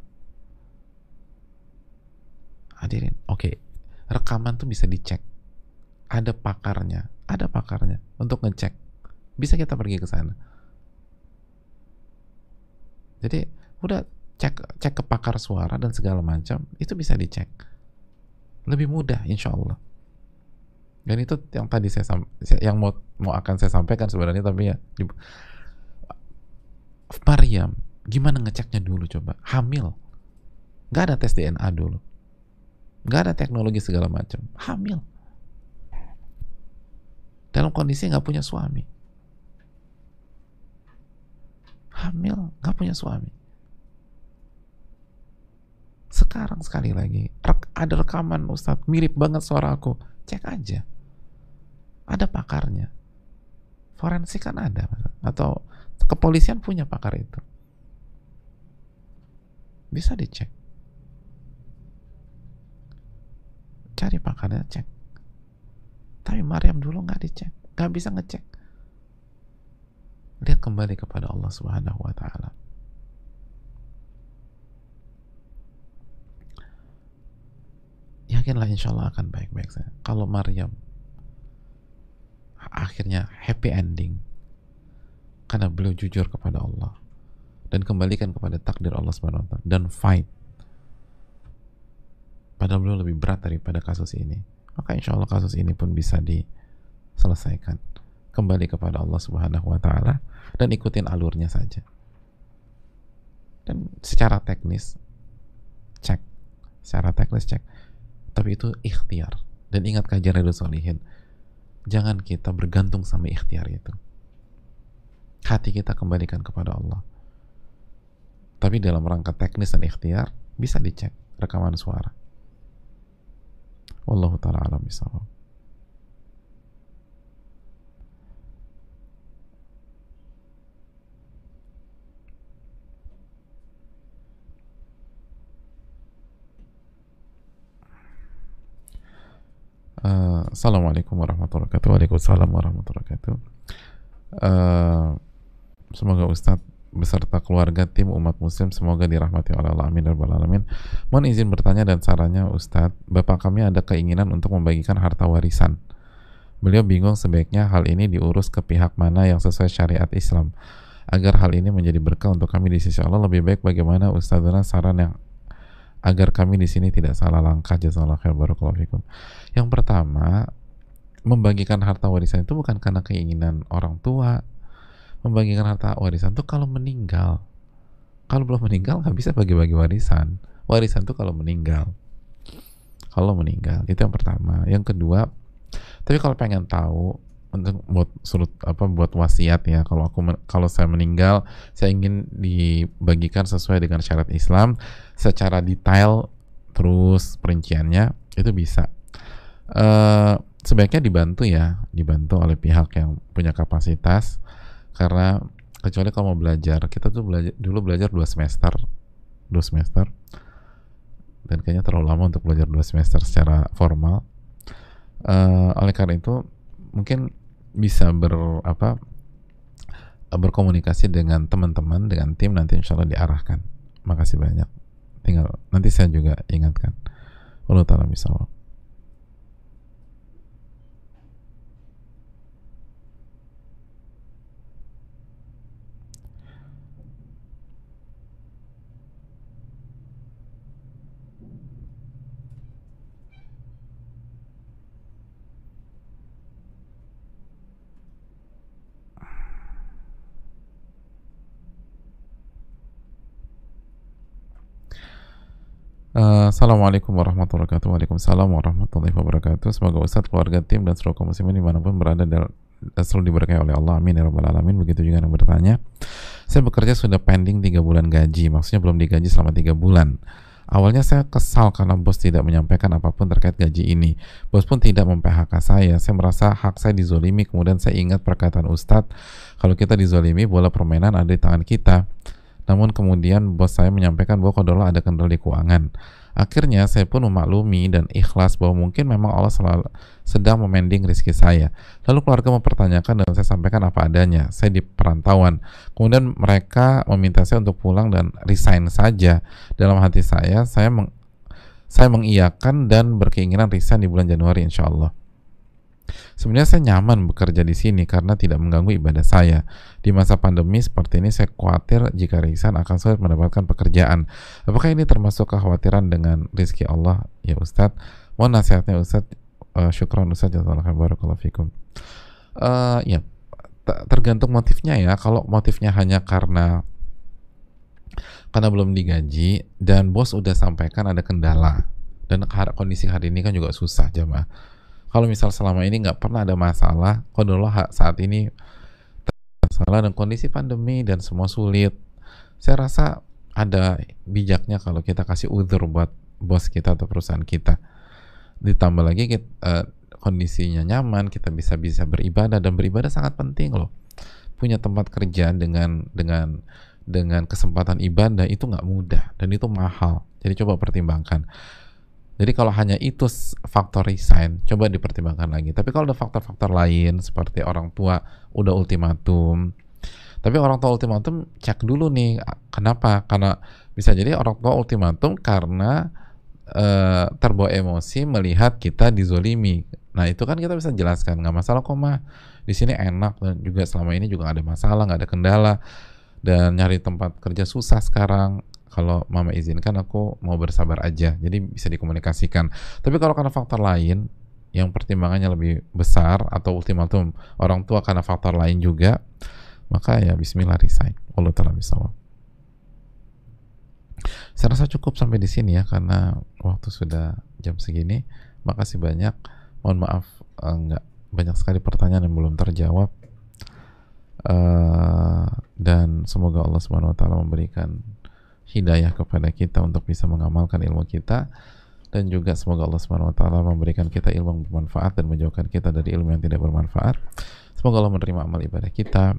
hadirin, oke, rekaman tuh bisa dicek. Ada pakarnya untuk ngecek. Bisa kita pergi ke sana. Jadi udah cek ke pakar suara dan segala macam, itu bisa dicek. Lebih mudah, insya Allah. Dan itu yang tadi yang mau akan saya sampaikan sebenarnya, tapi ya Maryam, gimana ngeceknya dulu coba? Hamil, nggak ada tes DNA dulu, nggak ada teknologi segala macam. Hamil dalam kondisi nggak punya suami. Hamil nggak punya suami. Sekarang sekali lagi ada rekaman, Ustadz, mirip banget suara aku. Cek aja. Ada pakarnya. Forensik kan ada, atau kepolisian punya pakar itu. Bisa dicek. Cari pakarnya, cek. Tapi Maryam dulu nggak dicek, nggak bisa ngecek. Lihat kembali kepada Allah Subhanahu wa ta'ala. Yakinlah insya Allah akan baik-baik saja. Kalau Maryam akhirnya happy ending karena beliau jujur kepada Allah dan kembalikan kepada takdir Allah Subhanahu wa ta'ala dan fight, padahal beliau lebih berat daripada kasus ini, maka insya Allah kasus ini pun bisa diselesaikan. kembali kepada Allah Subhanahu wa taala dan ikutin alurnya saja. Dan secara teknis cek, tapi itu ikhtiar. Dan ingat kajian Riyadhus Shalihin, jangan kita bergantung sama ikhtiar itu. Hati kita kembalikan kepada Allah. Tapi dalam rangka teknis dan ikhtiar bisa dicek rekaman suara. Wallahu ta'ala alam bisawab. Assalamualaikum warahmatullahi wabarakatuh. Waalaikumsalam warahmatullahi wabarakatuh. Semoga Ustadz beserta keluarga tim umat muslim semoga dirahmati oleh Allah, amin ya rabbal alamin. Mohon izin bertanya dan sarannya Ustadz, bapak kami ada keinginan untuk membagikan harta warisan. Beliau bingung sebaiknya hal ini diurus ke pihak mana yang sesuai syariat Islam agar hal ini menjadi berkah untuk kami di sisi Allah. Lebih baik bagaimana Ustadzana saran yang agar kami di sini tidak salah langkah. Jazakallahu khair, barakallahu fikum. Yang pertama, membagikan harta warisan itu bukan karena keinginan orang tua. Membagikan harta warisan itu kalau meninggal. Kalau belum meninggal nggak bisa bagi-bagi warisan. Warisan itu kalau meninggal. Kalau meninggal, itu yang pertama. Yang kedua, tapi kalau pengen tahu untuk buat wasiat ya, kalau saya meninggal saya ingin dibagikan sesuai dengan syariat Islam secara detail terus perinciannya, itu bisa. Sebaiknya dibantu oleh pihak yang punya kapasitas, karena kecuali kalau mau belajar, kita tuh dulu belajar 2 semester dan kayaknya terlalu lama untuk belajar 2 semester secara formal. Oleh karena itu mungkin bisa berkomunikasi dengan teman-teman, dengan tim, nanti insya Allah diarahkan. Makasih banyak. Tinggal nanti saya juga ingatkan. Allah ta'ala bisawab. Assalamualaikum warahmatullahi wabarakatuh. Waalaikumsalam warahmatullahi wabarakatuh. Semoga Ustadz, keluarga, tim, dan seluruh kaum muslimin dimanapun berada selalu diberkahi oleh Allah, amin ya rabbal alamin. Begitu juga yang bertanya, saya bekerja sudah pending 3 bulan gaji, maksudnya belum digaji selama 3 bulan. Awalnya saya kesal karena bos tidak menyampaikan apapun terkait gaji ini. Bos pun tidak mem-PHK saya. Saya merasa hak saya dizolimi. Kemudian saya ingat perkataan Ustadz, kalau kita dizolimi, bola permainan ada di tangan kita. Namun kemudian bos saya menyampaikan bahwa qadarullah ada kendali keuangan. Akhirnya saya pun memaklumi dan ikhlas bahwa mungkin memang Allah sedang memending rezeki saya. Lalu keluarga mempertanyakan dan saya sampaikan apa adanya. Saya di perantauan. Kemudian mereka meminta saya untuk pulang dan resign saja. Dalam hati saya mengiyakan dan berkeinginan resign di bulan Januari insya Allah. Sebenarnya saya nyaman bekerja di sini karena tidak mengganggu ibadah saya. Di masa pandemi seperti ini saya khawatir jika resign akan sulit mendapatkan pekerjaan. Apakah ini termasuk kekhawatiran dengan rezeki Allah ya Ustadz? Mohon nasihatnya Ustadz. Syukran Ustadz, jazakallahu barakallahu fikum. Ya, tergantung motifnya ya. Kalau motifnya hanya karena belum digaji dan bos udah sampaikan ada kendala, dan kondisi hari ini kan juga susah jamaah. Kalau misal selama ini nggak pernah ada masalah, qadarullah saat ini masalah dan kondisi pandemi dan semua sulit, saya rasa ada bijaknya kalau kita kasih uzur buat bos kita atau perusahaan kita. Ditambah lagi kondisinya nyaman, kita bisa beribadah, dan beribadah sangat penting loh. Punya tempat kerja dengan kesempatan ibadah itu nggak mudah dan itu mahal. Jadi coba pertimbangkan. Jadi kalau hanya itu faktor resign, coba dipertimbangkan lagi. Tapi kalau ada faktor-faktor lain seperti orang tua udah ultimatum, tapi orang tua ultimatum cek dulu nih kenapa? Karena bisa jadi orang tua ultimatum karena terbawa emosi melihat kita dizolimi. Nah itu kan kita bisa jelaskan, nggak masalah kok mah, di sini enak, dan juga selama ini juga nggak ada masalah, nggak ada kendala, dan nyari tempat kerja susah sekarang. Kalau mama izinkan aku mau bersabar aja, jadi bisa dikomunikasikan. Tapi kalau karena faktor lain, yang pertimbangannya lebih besar, atau ultimatum orang tua karena faktor lain juga, maka ya bismillah resign. Allah taala bisawab. Saya rasa cukup sampai di sini ya, karena waktu sudah jam segini. Makasih banyak. Mohon maaf nggak banyak sekali pertanyaan yang belum terjawab. Dan semoga Allah Subhanahu Wa Taala memberikan hidayah kepada kita untuk bisa mengamalkan ilmu kita, dan juga semoga Allah Subhanahu Wa Taala memberikan kita ilmu yang bermanfaat dan menjauhkan kita dari ilmu yang tidak bermanfaat. Semoga Allah menerima amal ibadah kita,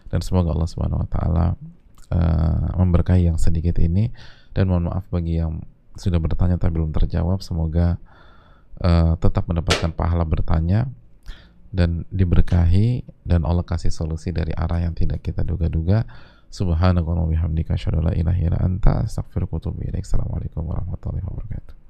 dan semoga Allah Subhanahu Wa Taala memberkahi yang sedikit ini. Dan mohon maaf bagi yang sudah bertanya tapi belum terjawab. Semoga tetap mendapatkan pahala bertanya dan diberkahi, dan Allah kasih solusi dari arah yang tidak kita duga-duga. Subhanakallahumma wa bihamdika asyhadu an la ilaha illa anta astaghfiruka wa atubu ilaik. Assalamualaikum warahmatullahi wabarakatuh.